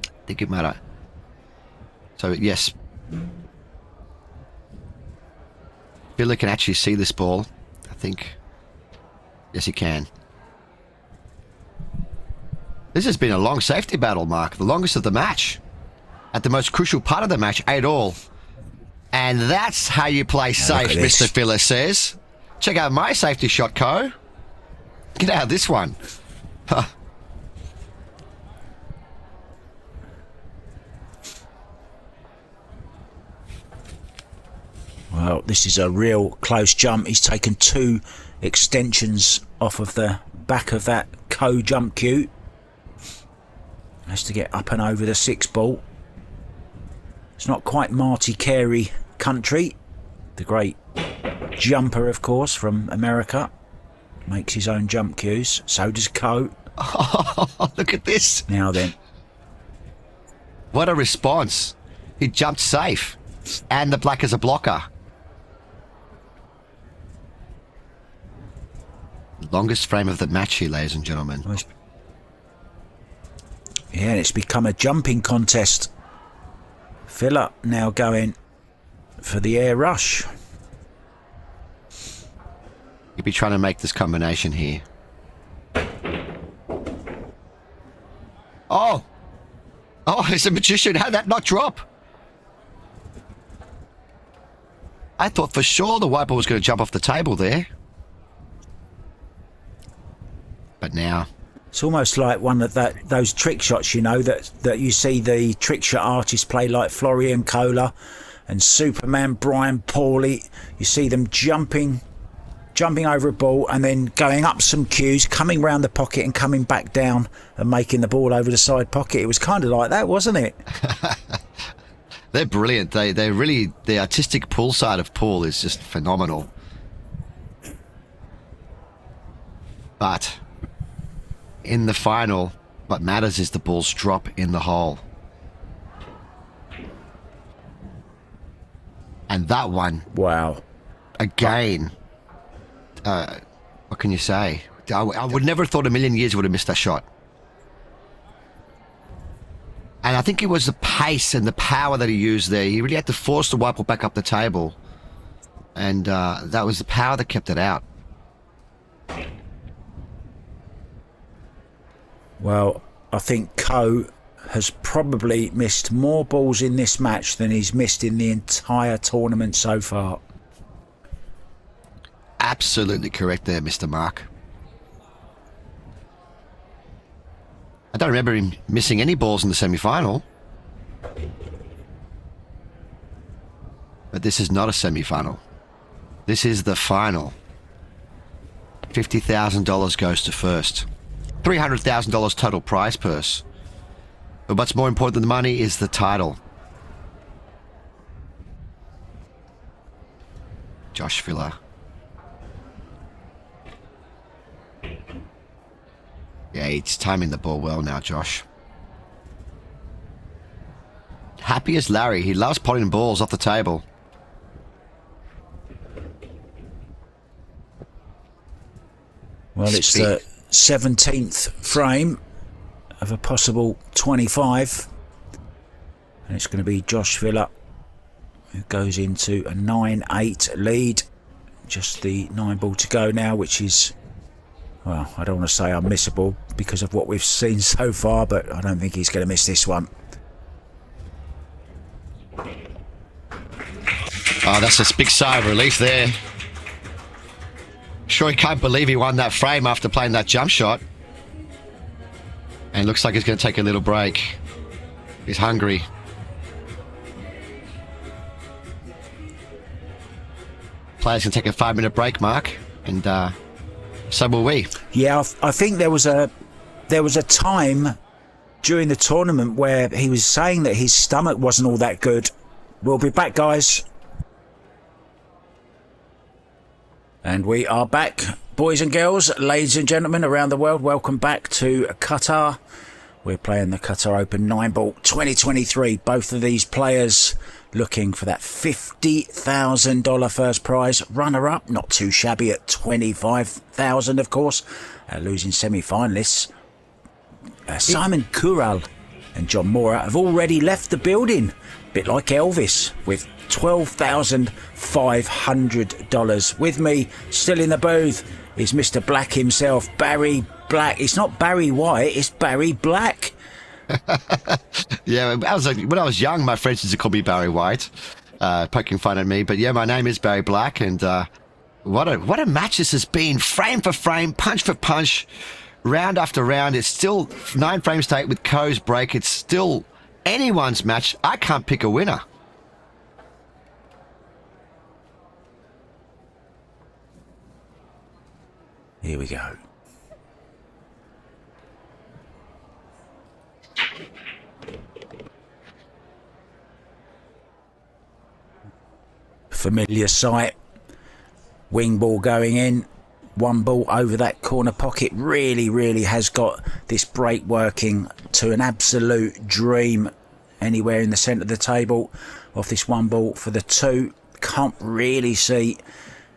I think it matter. So yes, Billy can actually see this ball. I think yes, he can. This has been a long safety battle, Mark. The longest of the match. At the most crucial part of the match, 8-all. And that's how you play safe, Mr. Filler says. Check out my safety shot, Ko. Get out of this one. Huh. Well, this is a real close jump. He's taken 2 extensions off of the back of that Ko jump cue. Has to get up and over the 6 ball. It's not quite Marty Carey country. The great jumper, of course, from America. makes his own jump cues. So does Ko. Oh, look at this. Now then. What a response. He jumped safe. And the black is a blocker. Longest frame of the match here, ladies and gentlemen. Yeah, and it's become a jumping contest. Philip now going for the air rush. You'd be trying to make this combination here. Oh! Oh, he's a magician. How did that not drop? I thought for sure the white ball was going to jump off the table there. But now... It's almost like one of those trick shots, you know, that you see the trick shot artists play, like Florian Kohler and Superman Brian Pauly. You see them jumping over a ball and then going up some cues, coming round the pocket and coming back down and making the ball over the side pocket. It was kind of like that, wasn't it? They're brilliant. They really, the artistic pool side of pool is just phenomenal. But in the final, what matters is the balls drop in the hole. And that one, wow, again, what can you say? I would never have thought a million years would have missed that shot. And I think it was the pace and the power that he used there. He really had to force the white ball back up the table. And that was the power that kept it out. Well, I think Ko has probably missed more balls in this match than he's missed in the entire tournament so far. Absolutely correct there, Mr. Mark. I don't remember him missing any balls in the semi-final. But this is not a semi-final. This is the final. $50,000 goes to first. $300,000 total prize purse. But what's more important than the money is the title. Josh Filler. Yeah, he's timing the ball well now, Josh. Happy as Larry. He loves potting balls off the table. Well, it's the 17th frame of a possible 25. And it's going to be Josh Filler who goes into a 9-8 lead. Just the 9 ball to go now, which is, well, I don't want to say unmissable because of what we've seen so far, but I don't think he's going to miss this one. Oh, that's a big sigh of relief there. Sure, he can't believe he won that frame after playing that jump shot. And looks like he's going to take a little break. He's hungry. Players can take a 5-minute break, Mark, and so will we. Yeah, I think there was a time during the tournament where he was saying that his stomach wasn't all that good. We'll be back, guys. And we are back, boys and girls, ladies and gentlemen around the world. Welcome back to Qatar. We're playing the Qatar Open 9 ball 2023. Both of these players looking for that $50,000 first prize. Runner-up, not too shabby at $25,000, of course. Losing semi-finalists Simon Kural and John Mora have already left the building. A bit like Elvis, with $12,500. With me, still in the booth, is Mr. Black himself, Barry Black. It's not Barry White, it's Barry Black. Yeah, when I was young, my friends used to call me Barry White, poking fun at me. But yeah, my name is Barry Black, and what a match this has been. Frame for frame, punch for punch, round after round. It's still 9 frames to 8 with Ko's break. It's still anyone's match. I can't pick a winner. Here we go. Familiar sight. Wing ball going in. one ball over that corner pocket. Really has got this break working to an absolute dream anywhere in the centre of the table off this one ball for the 2. Can't really see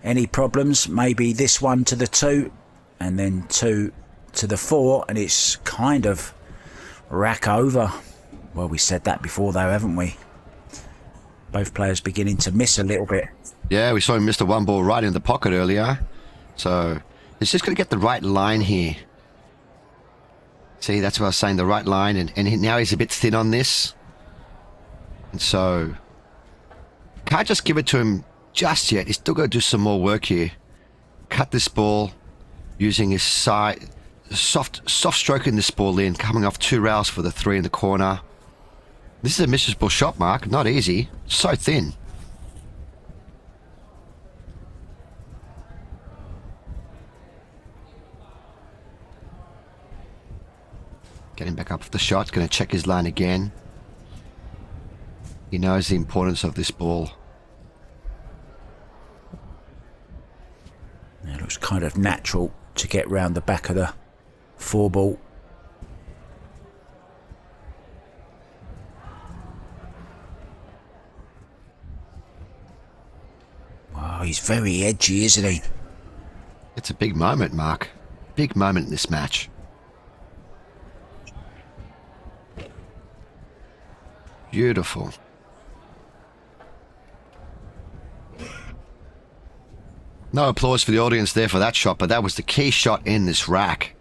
any problems. Maybe this one to the 2 and then 2 to the 4, and it's kind of rack over. Well, we said that before though, haven't we? Both players beginning to miss a little bit. Yeah, we saw him miss the one ball right in the pocket earlier. So he's just going to get the right line here. See, that's what I was saying, the right line. And now he's a bit thin on this. And so can't just give it to him just yet. He's still got to do some more work here. Cut this ball using his side, soft stroking this ball in, coming off 2 rails for the 3 in the corner. This is a miserable shot, Mark. Not easy. So thin. Getting back up for the shot. Going to check his line again. He knows the importance of this ball. It looks kind of natural to get round the back of the 4 ball. Oh, he's very edgy, isn't he? It's a big moment, Mark. Big moment in this match. Beautiful. No applause for the audience there for that shot, but that was the key shot in this rack.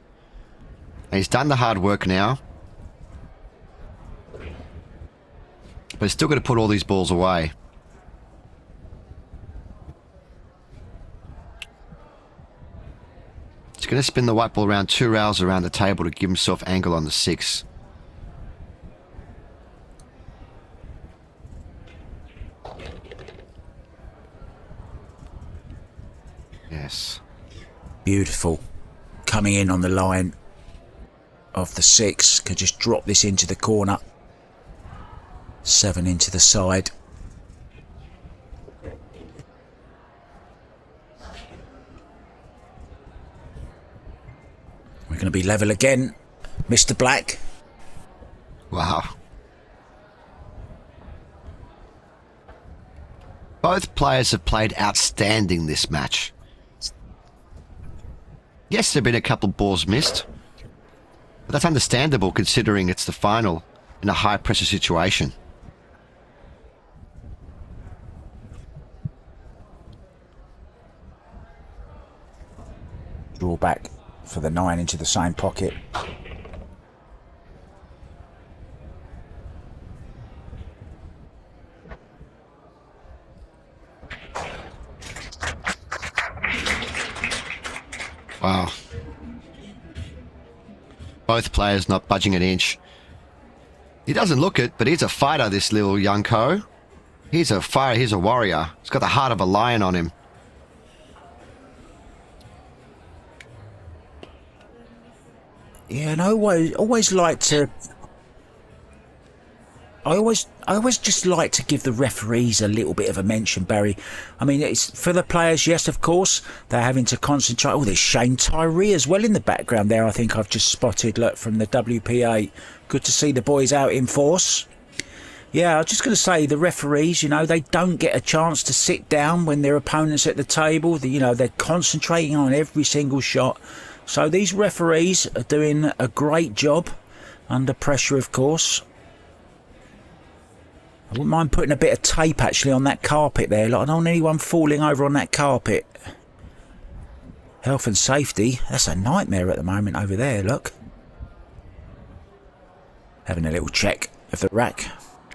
And he's done the hard work now. But he's still got to put all these balls away. He's going to spin the white ball around 2 rails around the table to give himself angle on the 6. Yes. Beautiful. Coming in on the line of the 6. Could just drop this into the corner. 7 into the side. We're going to be level again, Mr. Black. Wow. Both players have played outstanding this match. Yes, there have been a couple of balls missed, but that's understandable considering it's the final in a high-pressure situation. Draw back for the 9 into the same pocket. Wow. Both players not budging an inch. He doesn't look it, but he's a fighter, this little young co. He's a fighter, he's a warrior. He's got the heart of a lion on him. Yeah, and I always like to. I always just like to give the referees a little bit of a mention, Barry. I mean, it's for the players, yes, of course, they're having to concentrate. Oh, there's Shane Tyree as well in the background there. I think I've just spotted, look, from the WPA. Good to see the boys out in force. Yeah, I was just going to say, the referees, you know, they don't get a chance to sit down when their opponent's at the table. They're concentrating on every single shot. So these referees are doing a great job under pressure, of course. I wouldn't mind putting a bit of tape actually on that carpet there. Like, I don't want anyone falling over on that carpet. Health and safety, that's a nightmare at the moment over there, look. Having a little check of the rack.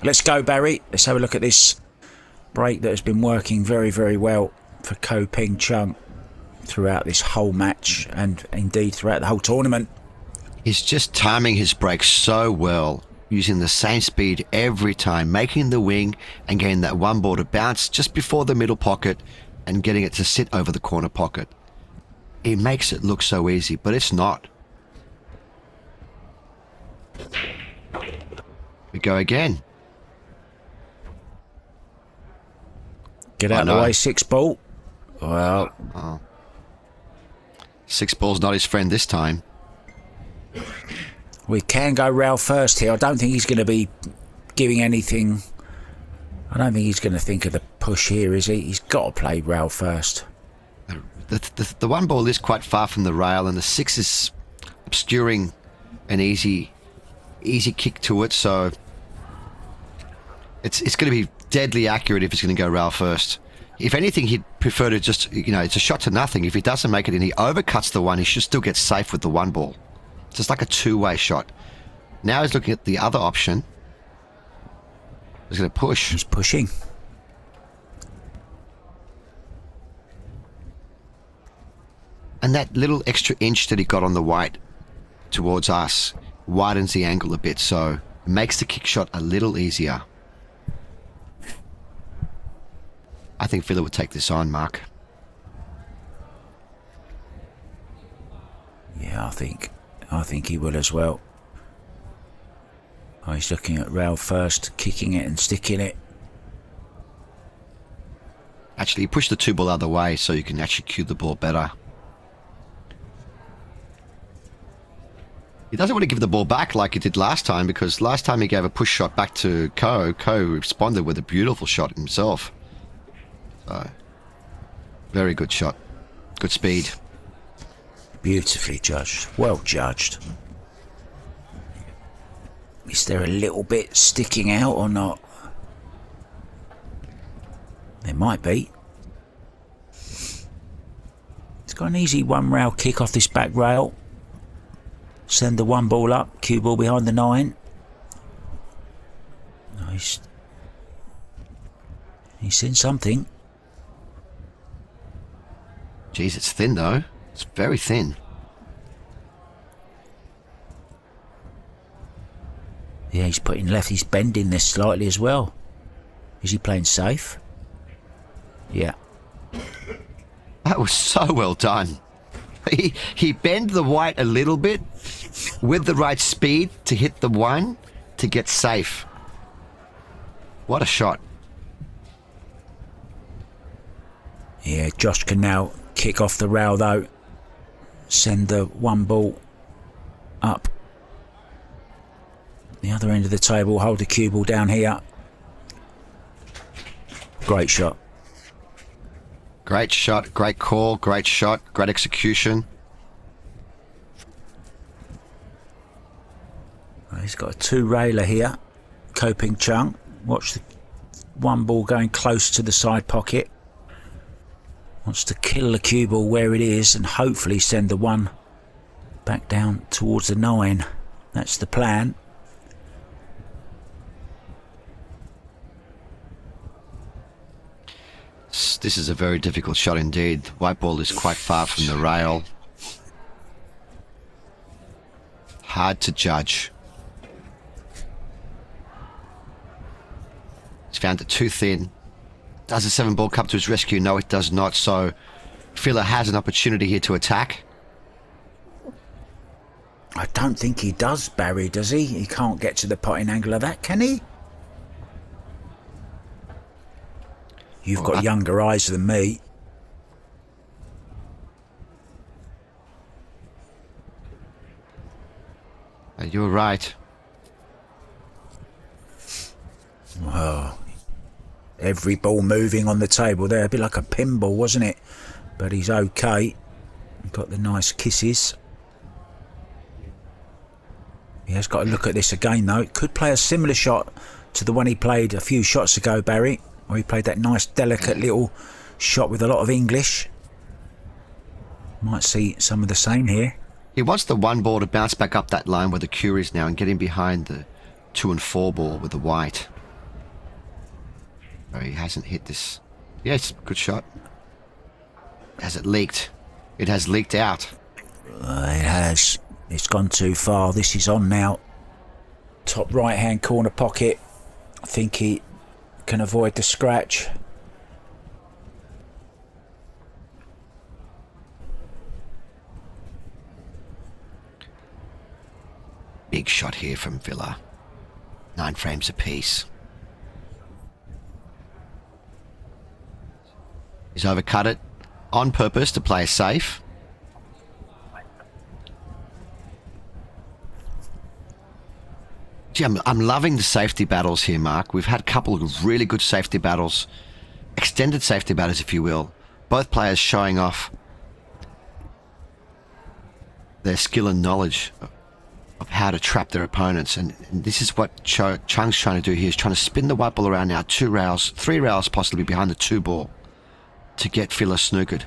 Let's go, Barry. Let's have a look at this break that has been working very, very well for Ko Ping Chung throughout this whole match and indeed throughout the whole tournament. He's just timing his break so well, using the same speed every time, making the wing and getting that one ball to bounce just before the middle pocket and getting it to sit over the corner pocket. He makes it look so easy, but it's not. We go again. Get out of the way, 6 ball. Well, Six ball's not his friend this time. We can go rail first here. I don't think he's going to be giving anything. I don't think he's going to think of the push here, is he? He's got to play rail first. The one ball is quite far from the rail, and the six is obscuring an easy kick to it, so it's going to be deadly accurate if he's going to go rail first. If anything, he'd prefer to just, it's a shot to nothing. If he doesn't make it and he overcuts the one, he should still get safe with the one ball. It's just like a two-way shot. Now he's looking at the other option. He's going to push. He's pushing. And that little extra inch that he got on the white towards us widens the angle a bit, so it makes the kick shot a little easier. I think Villa would take this on, Mark. Yeah, I think he will as well. Oh, he's looking at rail first, kicking it and sticking it. Actually, he pushed the two ball other way so you can actually cue the ball better. He doesn't want to give the ball back like he did last time, because last time he gave a push shot back to Ko. Ko responded with a beautiful shot himself. So, very good shot. Good speed. Beautifully judged. Well judged. Is there a little bit sticking out or not? There might be. It's got an easy one rail kick off this back rail. Send the one ball up. Cue ball behind the 9. Nice. He's seen something. Jeez, it's thin though. It's very thin. Yeah, he's putting left. He's bending this slightly as well. Is he playing safe? Yeah. That was so well done. He bent the white a little bit with the right speed to hit the one to get safe. What a shot. Yeah, Josh can now kick off the rail though. Send the one ball up. The other end of the table, hold the cue ball down here. Great shot. Great shot, great call, great shot, great execution. He's got a two-railer here. Coping Chung. Watch the one ball going close to the side pocket. Wants to kill the cue ball where it is and hopefully send the one back down towards the 9. That's the plan. This is a very difficult shot indeed. The white ball is quite far from the rail. Hard to judge. He's found it too thin. Does the 7 ball come to his rescue? No, it does not. So Filler has an opportunity here to attack. I don't think he does, Barry, does he? He can't get to the potting angle of that, can he? You've got younger eyes than me. You're right. Oh, every ball moving on the table there, a bit like a pinball, wasn't it? But he's okay. Got the nice kisses. He has got to look at this again though. Could play a similar shot to the one he played a few shots ago, Barry. Where he played that nice delicate little shot with a lot of English. Might see some of the same here. He wants the one ball to bounce back up that line where the cue is now and get in behind the 2 and 4 ball with the white. Oh, he hasn't hit this. Yes, good shot. Has it leaked? It has leaked out. It has. It's gone too far. This is on now. Top right hand corner pocket. I think he can avoid the scratch. Big shot here from Villa. 9 frames apiece. He's overcut it on purpose to play safe. Gee, I'm loving the safety battles here, Mark. We've had a couple of really good safety battles, extended safety battles, if you will. Both players showing off their skill and knowledge of how to trap their opponents. And this is what Chung's trying to do here. He's trying to spin the white ball around now, 2 rails, 3 rails possibly behind the 2 ball to get Fila snookered.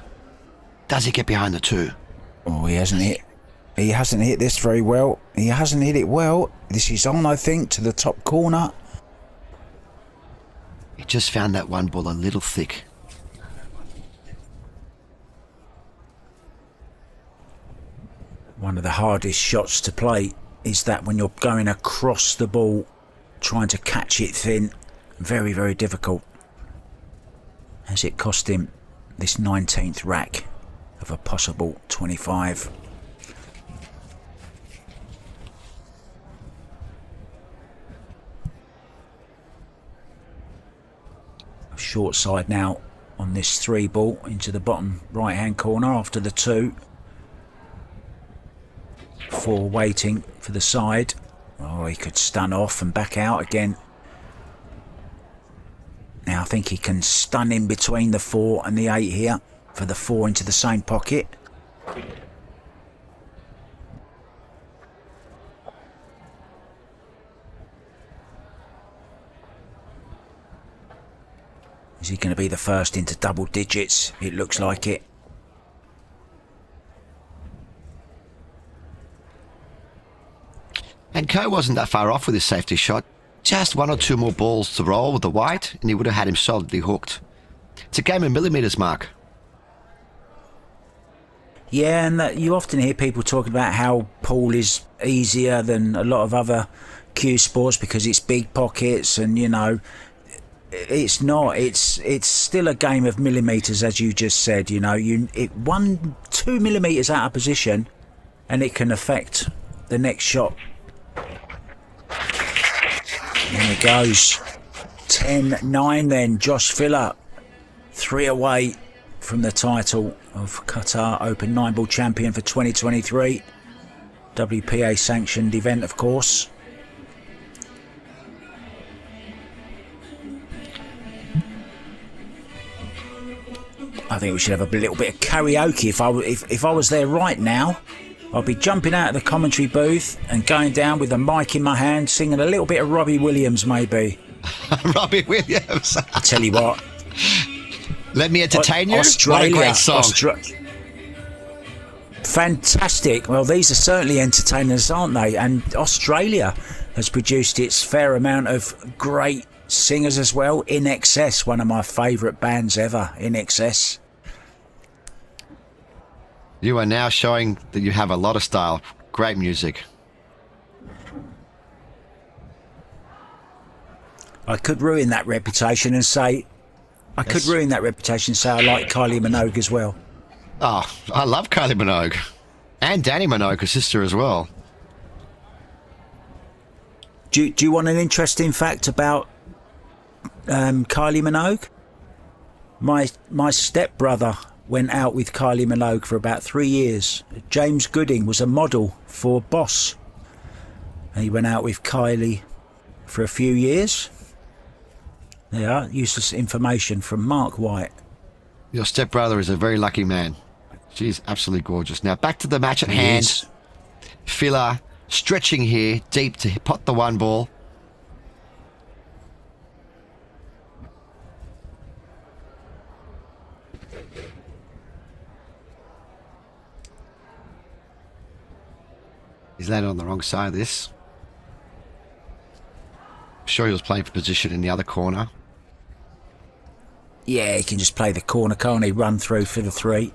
Does he get behind the 2? Oh, he hasn't hit. He hasn't hit this very well. He hasn't hit it well. This is on, I think, to the top corner. He just found that 1 ball a little thick. One of the hardest shots to play is that when you're going across the ball, trying to catch it thin. Very, very difficult. Has it cost him this 19th rack of a possible 25? Short side now on this 3 ball into the bottom right hand corner after the 2. 4 waiting for the side. Oh, he could stun off and back out again. Now I think he can stun in between the 4 and the 8 here for the 4 into the same pocket. Is he going to be the first into double digits? It looks like it. And Ko wasn't that far off with his safety shot. Just 1 or 2 more balls to roll with the white, and he would have had him solidly hooked. It's a game of millimetres, Mark. Yeah, and that you often hear people talking about how pool is easier than a lot of other cue sports because it's big pockets, and you know, it's not. It's still a game of millimetres, as you just said. You know, 1-2 millimetres out of position, and it can affect the next shot. There it goes. 10-9 then. Josh Filler, 3 away from the title of Qatar Open 9-ball champion for 2023. WPA sanctioned event, of course. I think we should have a little bit of karaoke. If I was there right now, I'd be jumping out of the commentary booth and going down with a mic in my hand, singing a little bit of Robbie Williams, maybe. Robbie Williams. I tell you what. Let me entertain you. Australia, what a great song. Fantastic. Well, these are certainly entertainers, aren't they? And Australia has produced its fair amount of great singers as well. In Excess, one of my favourite bands ever. In Excess. You are now showing that you have a lot of style. Great music. I could ruin that reputation and say I like Kylie Minogue as well. Oh, I love Kylie Minogue. And Danny Minogue, her sister as well. Do you want an interesting fact about Kylie Minogue? My stepbrother went out with Kylie Minogue for about 3 years. James Gooding was a model for Boss. And he went out with Kylie for a few years. Yeah, useless information from Mark White. Your stepbrother is a very lucky man. She's absolutely gorgeous. Now back to the match at hand. Filler stretching here deep to pot the 1 ball. He's landed on the wrong side of this. I'm sure he was playing for position in the other corner. Yeah, he can just play the corner, can't he? Run through for the 3.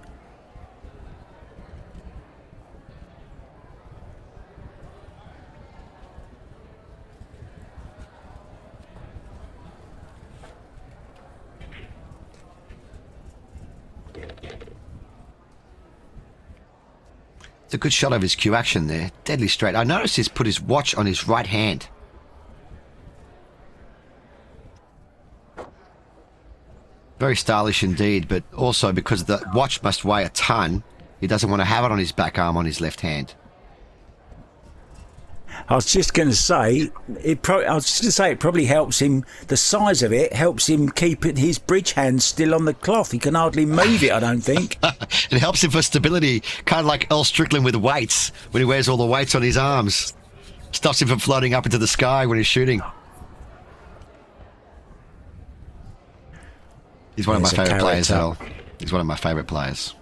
It's a good shot of his cue action there. Deadly straight. I noticed he's put his watch on his right hand. Very stylish indeed, but also because the watch must weigh a ton, he doesn't want to have it on his back arm on his left hand. I was just going to say it probably helps him. The size of it helps him keep his bridge hands still on the cloth. He can hardly move it, I don't think. It helps him for stability, kind of like Earl Strickland with weights when he wears all the weights on his arms. Stops him from floating up into the sky when he's shooting. He's one of my favourite players, Al. He's one of my favourite players.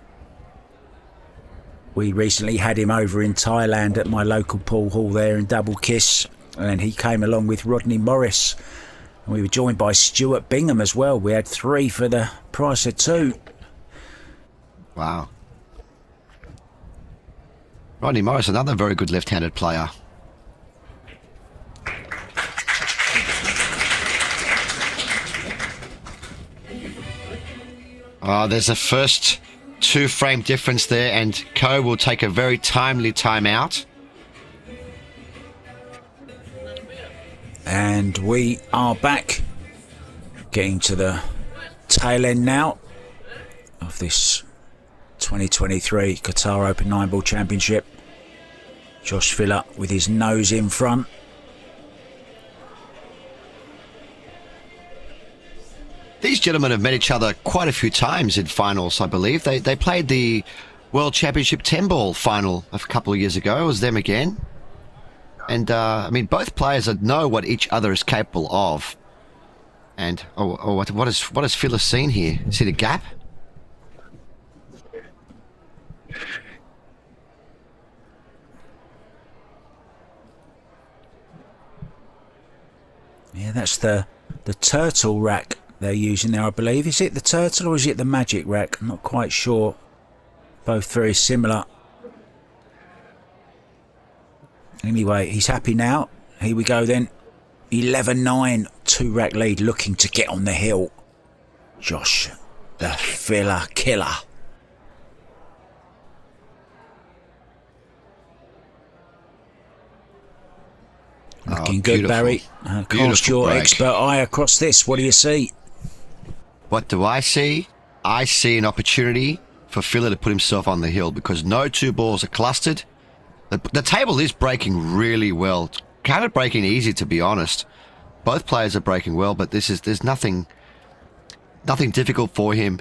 We recently had him over in Thailand at my local pool hall there in Double Kiss, and he came along with Rodney Morris. And we were joined by Stuart Bingham as well. We had 3 for the price of 2. Wow. Rodney Morris, another very good left-handed player. Oh, there's a first 2-frame difference there, and Ko will take a very timely timeout. And we are back, getting to the tail end now of this 2023 Qatar Open 9-Ball Championship. Josh Filler with his nose in front. These gentlemen have met each other quite a few times in finals, I believe. They played the World Championship 10-ball final a couple of years ago. It was them again. And, I mean, both players know what each other is capable of. And, what has Filler seen here? See the gap? Yeah, that's the turtle rack they're using there, I believe. Is it the turtle or is it the magic rack? I'm not quite sure. Both very similar. Anyway, he's happy now. Here we go then. 11-9, 2-rack lead, looking to get on the hill. Josh, the Filler killer. Looking good, Barry. Cast your expert eye across this. What do you see? What do I see? I see an opportunity for Filler to put himself on the hill because no 2 balls are clustered. The table is breaking really well. It's kind of breaking easy, to be honest. Both players are breaking well, but there's nothing difficult for him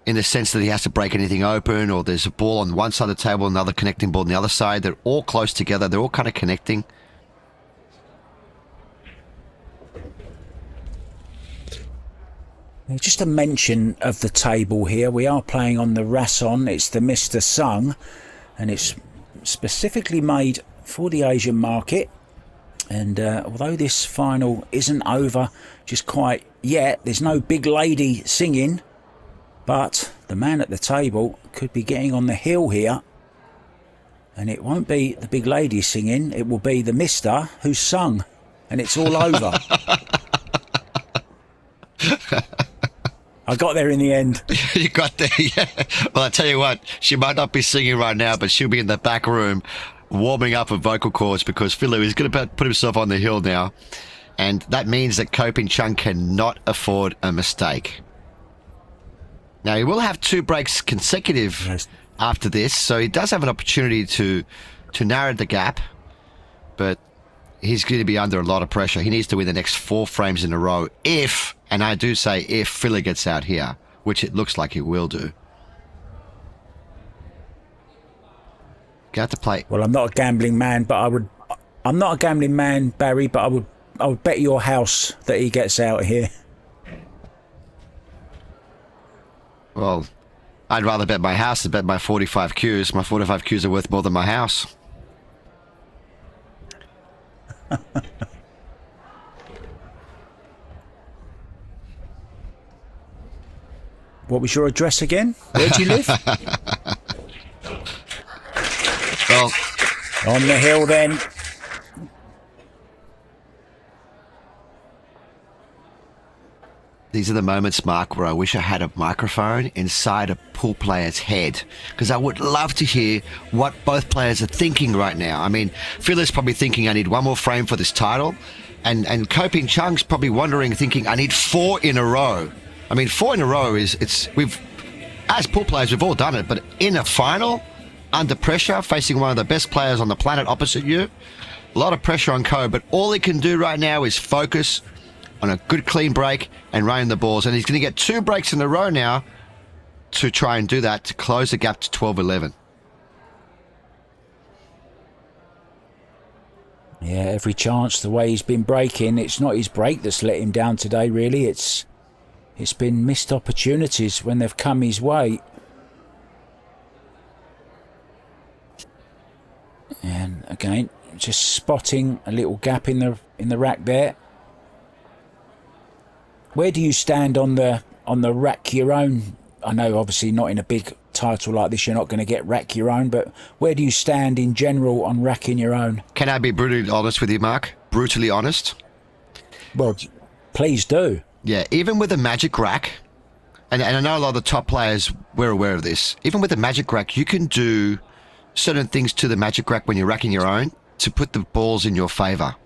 in the sense that he has to break anything open or there's a ball on one side of the table, another connecting ball on the other side. They're all close together. They're all kind of connecting. Just a mention of the table here. We are playing on the Rason. It's the Mr. Sung, and it's specifically made for the Asian market. And although this final isn't over just quite yet, there's no big lady singing, but the man at the table could be getting on the hill here. And it won't be the big lady singing, it will be the Mister who's sung, and it's all over. I got there in the end. You got there, yeah. Well, I tell you what, she might not be singing right now, but she'll be in the back room warming up her vocal cords because Filler is going to put himself on the hill now. And that means that Chung cannot afford a mistake. Now, he will have 2 breaks consecutive after this, so he does have an opportunity to narrow the gap, but he's going to be under a lot of pressure. He needs to win the next 4 frames in a row if, and I do say if, Filler gets out here, which it looks like he will do. Got to play. Well, I'm not a gambling man, but I'm not a gambling man, Barry, but I would bet your house that he gets out here. Well, I'd rather bet my house than bet my 45 Qs. My 45 Qs are worth more than my house. What was your address again? Where do you live? Well, on the hill then. these are the moments, Mark, where I wish I had a microphone inside a pool player's head, because I would love to hear what both players are thinking right now. I mean, Phil's probably thinking, I need 1 more frame for this title, and Chung's probably wondering, thinking, I need 4 in a row. I mean, 4 in a row as pool players, we've all done it, but in a final, under pressure, facing one of the best players on the planet opposite you, A lot of pressure on Ko, but all he can do right now is focus on a good clean break and running the balls. And he's going to get 2 breaks in a row now to try and do that, to close the gap to 12-11. Yeah, every chance. The way he's been breaking, it's not his break that's let him down today, really. It's been missed opportunities when they've come his way. And again, just spotting a little gap in the rack there. Where do you stand on the rack your own? I know obviously not in a big title like this you're not going to get rack your own, but where do you stand in general on racking your own? Can I be brutally honest with you, Mark? Brutally honest? Well, please do. Yeah, even with a magic rack, and I know a lot of the top players were aware of this, even with a magic rack, you can do certain things to the magic rack when you're racking your own to put the balls in your favour.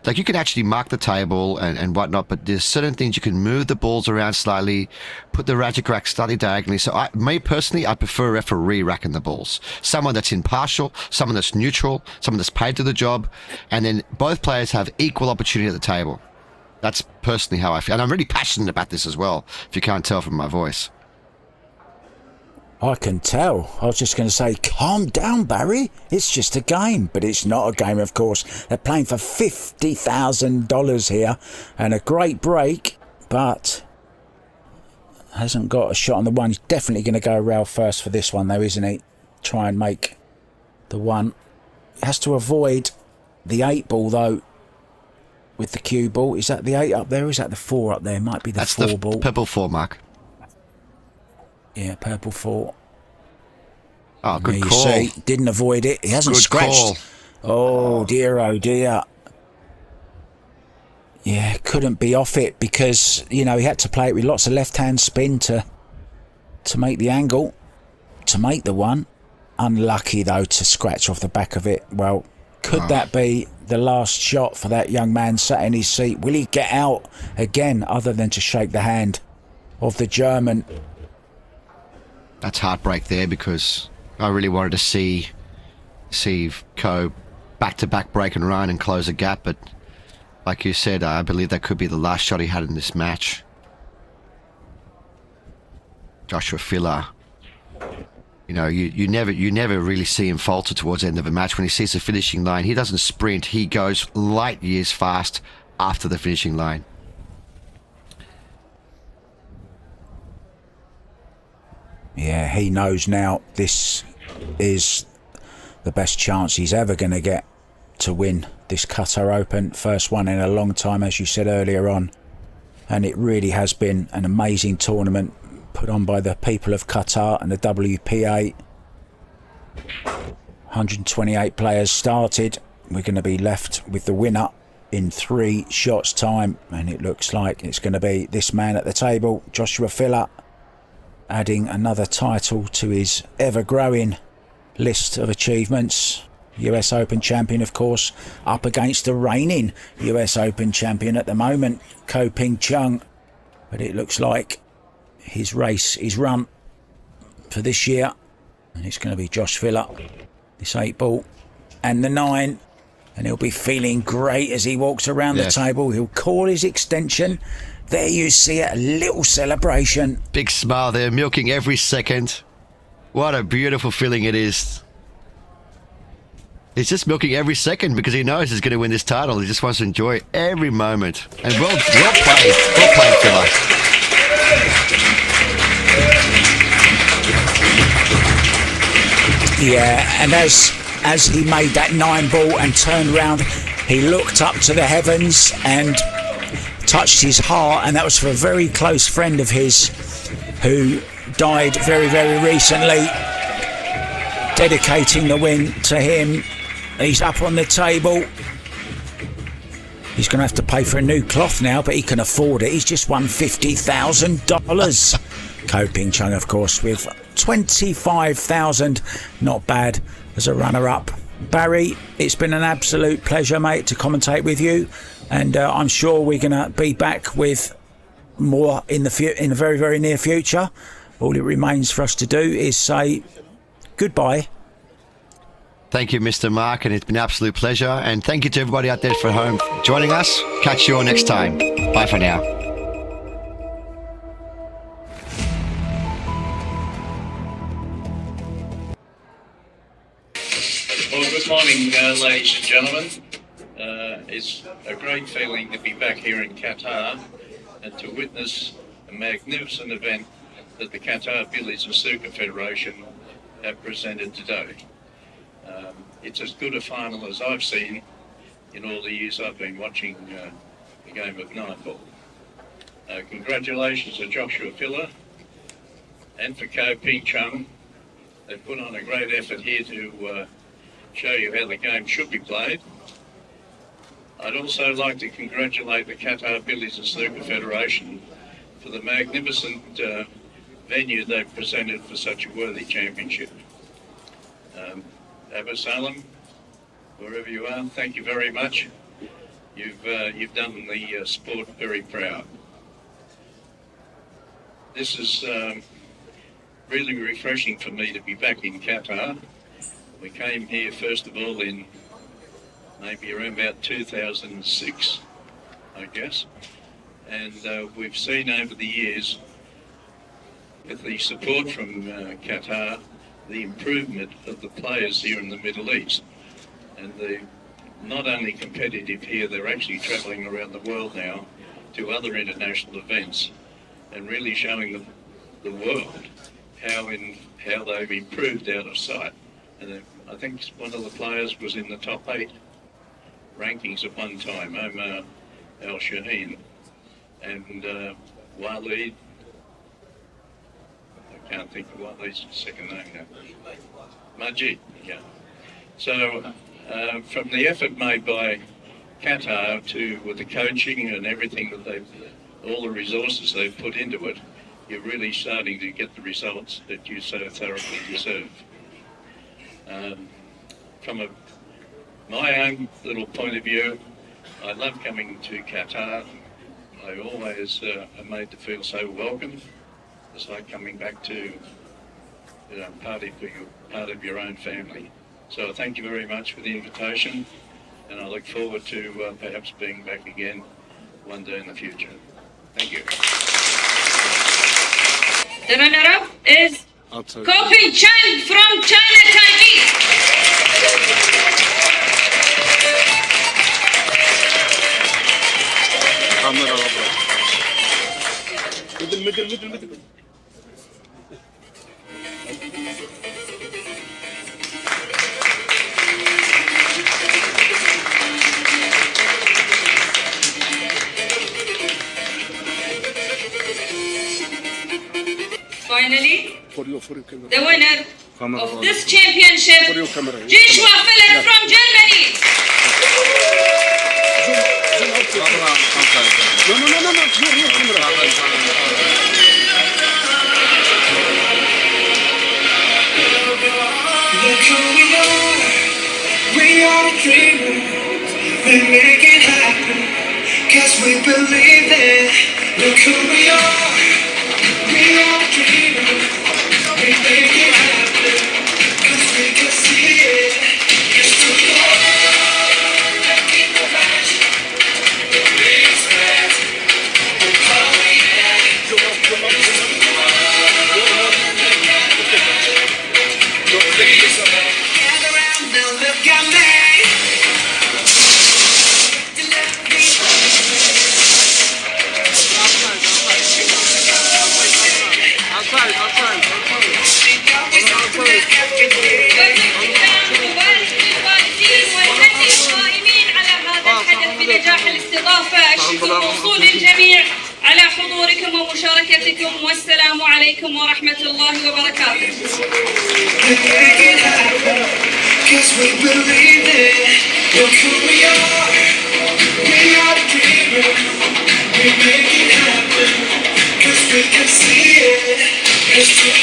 Like you can actually mark the table and whatnot, but there's certain things you can move the balls around slightly, put the magic rack slightly diagonally. So me personally, I prefer a referee racking the balls. Someone that's impartial, someone that's neutral, someone that's paid to the job, and then both players have equal opportunity at the table. That's personally how I feel. And I'm really passionate about this as well, if you can't tell from my voice. I can tell. I was just going to say, calm down, Barry. It's just a game. But it's not a game, of course. They're playing for $50,000 here. And a great break, but hasn't got a shot on the one. He's definitely going to go rail first for this one, though, isn't he? Try and make the one. Has to avoid the 8 ball, though, with the cue ball. Is that the 8 up there, or is that the 4 up there? Might be the 4 ball. That's the purple 4, Mark. Yeah, purple 4. Oh, good call. See, didn't avoid it. He hasn't scratched. Oh dear, oh dear. Yeah, couldn't be off it because, you know, he had to play it with lots of left-hand spin to make the angle, to make the one. Unlucky, though, to scratch off the back of it. Well, could that be the last shot for that young man sat in his seat? Will he get out again, other than to shake the hand of the German? That's heartbreak there, because I really wanted to see Ko back-to-back break and run and close the gap, but like you said, I believe that could be the last shot he had in this match. Joshua Filler, you know, you never really see him falter towards the end of a match. When he sees the finishing line, he doesn't sprint, he goes light years fast after the finishing line. Yeah, he knows now this is the best chance he's ever going to get to win this Qatar Open. First one in a long time, as you said earlier on. And it really has been an amazing tournament put on by the people of Qatar and the WPA. 128 players started. We're going to be left with the winner in 3 shots' time. And it looks like it's going to be this man at the table, Joshua Filler, adding another title to his ever-growing list of achievements. US Open champion, of course, up against the reigning US Open champion at the moment, Chung. But it looks like his race is run for this year, and it's going to be Josh Filler, this 8 ball and the 9, and he'll be feeling great as he walks around the table. He'll call his extension. There you see it, a little celebration. Big smile there, milking every second. What a beautiful feeling it is. He's just milking every second because he knows he's going to win this title. He just wants to enjoy every moment. And well played, Filler. Yeah, and as he made that 9 ball and turned round, he looked up to the heavens and touched his heart, and that was for a very close friend of his who died very, very recently, dedicating the win to him. He's up on the table. He's going to have to pay for a new cloth now, but he can afford it. He's just won $50,000. Chung, of course, with $25,000. Not bad as a runner-up. Barry, it's been an absolute pleasure, mate, to commentate with you. And I'm sure we're going to be back with more in the very, very near future. All it remains for us to do is say goodbye. Thank you, Mr. Mark, and it's been an absolute pleasure. And thank you to everybody out there for home joining us. Catch you all next time. Bye for now. Well, good morning, ladies and gentlemen. It's a great feeling to be back here in Qatar and to witness a magnificent event that the Qatar Billiards and Snooker Federation have presented today. It's as good a final as I've seen in all the years I've been watching the game of nine ball. Congratulations to Joshua Filler and for coach Chung. They've put on a great effort here to show you how the game should be played. I'd also like to congratulate the Qatar Billiards and Snooker Federation for the magnificent venue they've presented for such a worthy championship. Abu Salam, wherever you are, thank you very much. You've done the sport very proud. This is really refreshing for me to be back in Qatar. We came here first of all in maybe around about 2006, I guess, and we've seen over the years, with the support from Qatar, the improvement of the players here in the Middle East. And they're not only competitive here, they're actually travelling around the world now to other international events and really showing the world how they've improved out of sight. And I think one of the players was in the top 8 rankings at one time, Omar Al Shaheen, and Waleed. I can't think of Waleed's second name now. Majid, yeah. So from the effort made by Qatar with the coaching and everything that all the resources they've put into it, you're really starting to get the results that you so thoroughly deserve. From my own little point of view, I love coming to Qatar. I always am made to feel so welcome. It's like coming back to part of your own family. So thank you very much for the invitation, and I look forward to perhaps being back again one day in the future. Thank you. The runner-up is Kofi Chung from China Taipei. middle. Finally, For your camera. the winner Camera of on. this championship, For your camera. Joshua Filler from Germany. Zoom outside. No. Your camera. Look who we are the dreamers, we make it happen, cause we believe it. Look who we are the dreamers, we make it happen, cause we can see it. It's too long, making the passion, the respect, oh yeah. Gather round now, look at me. بنجاح الاستضافة أشكر وصول الجميع على حضوركم ومشاركتكم والسلام عليكم ورحمة الله وبركاته. Cause we believe it. Look who we are the dreamers, we make it happen, cause we can see it. It's too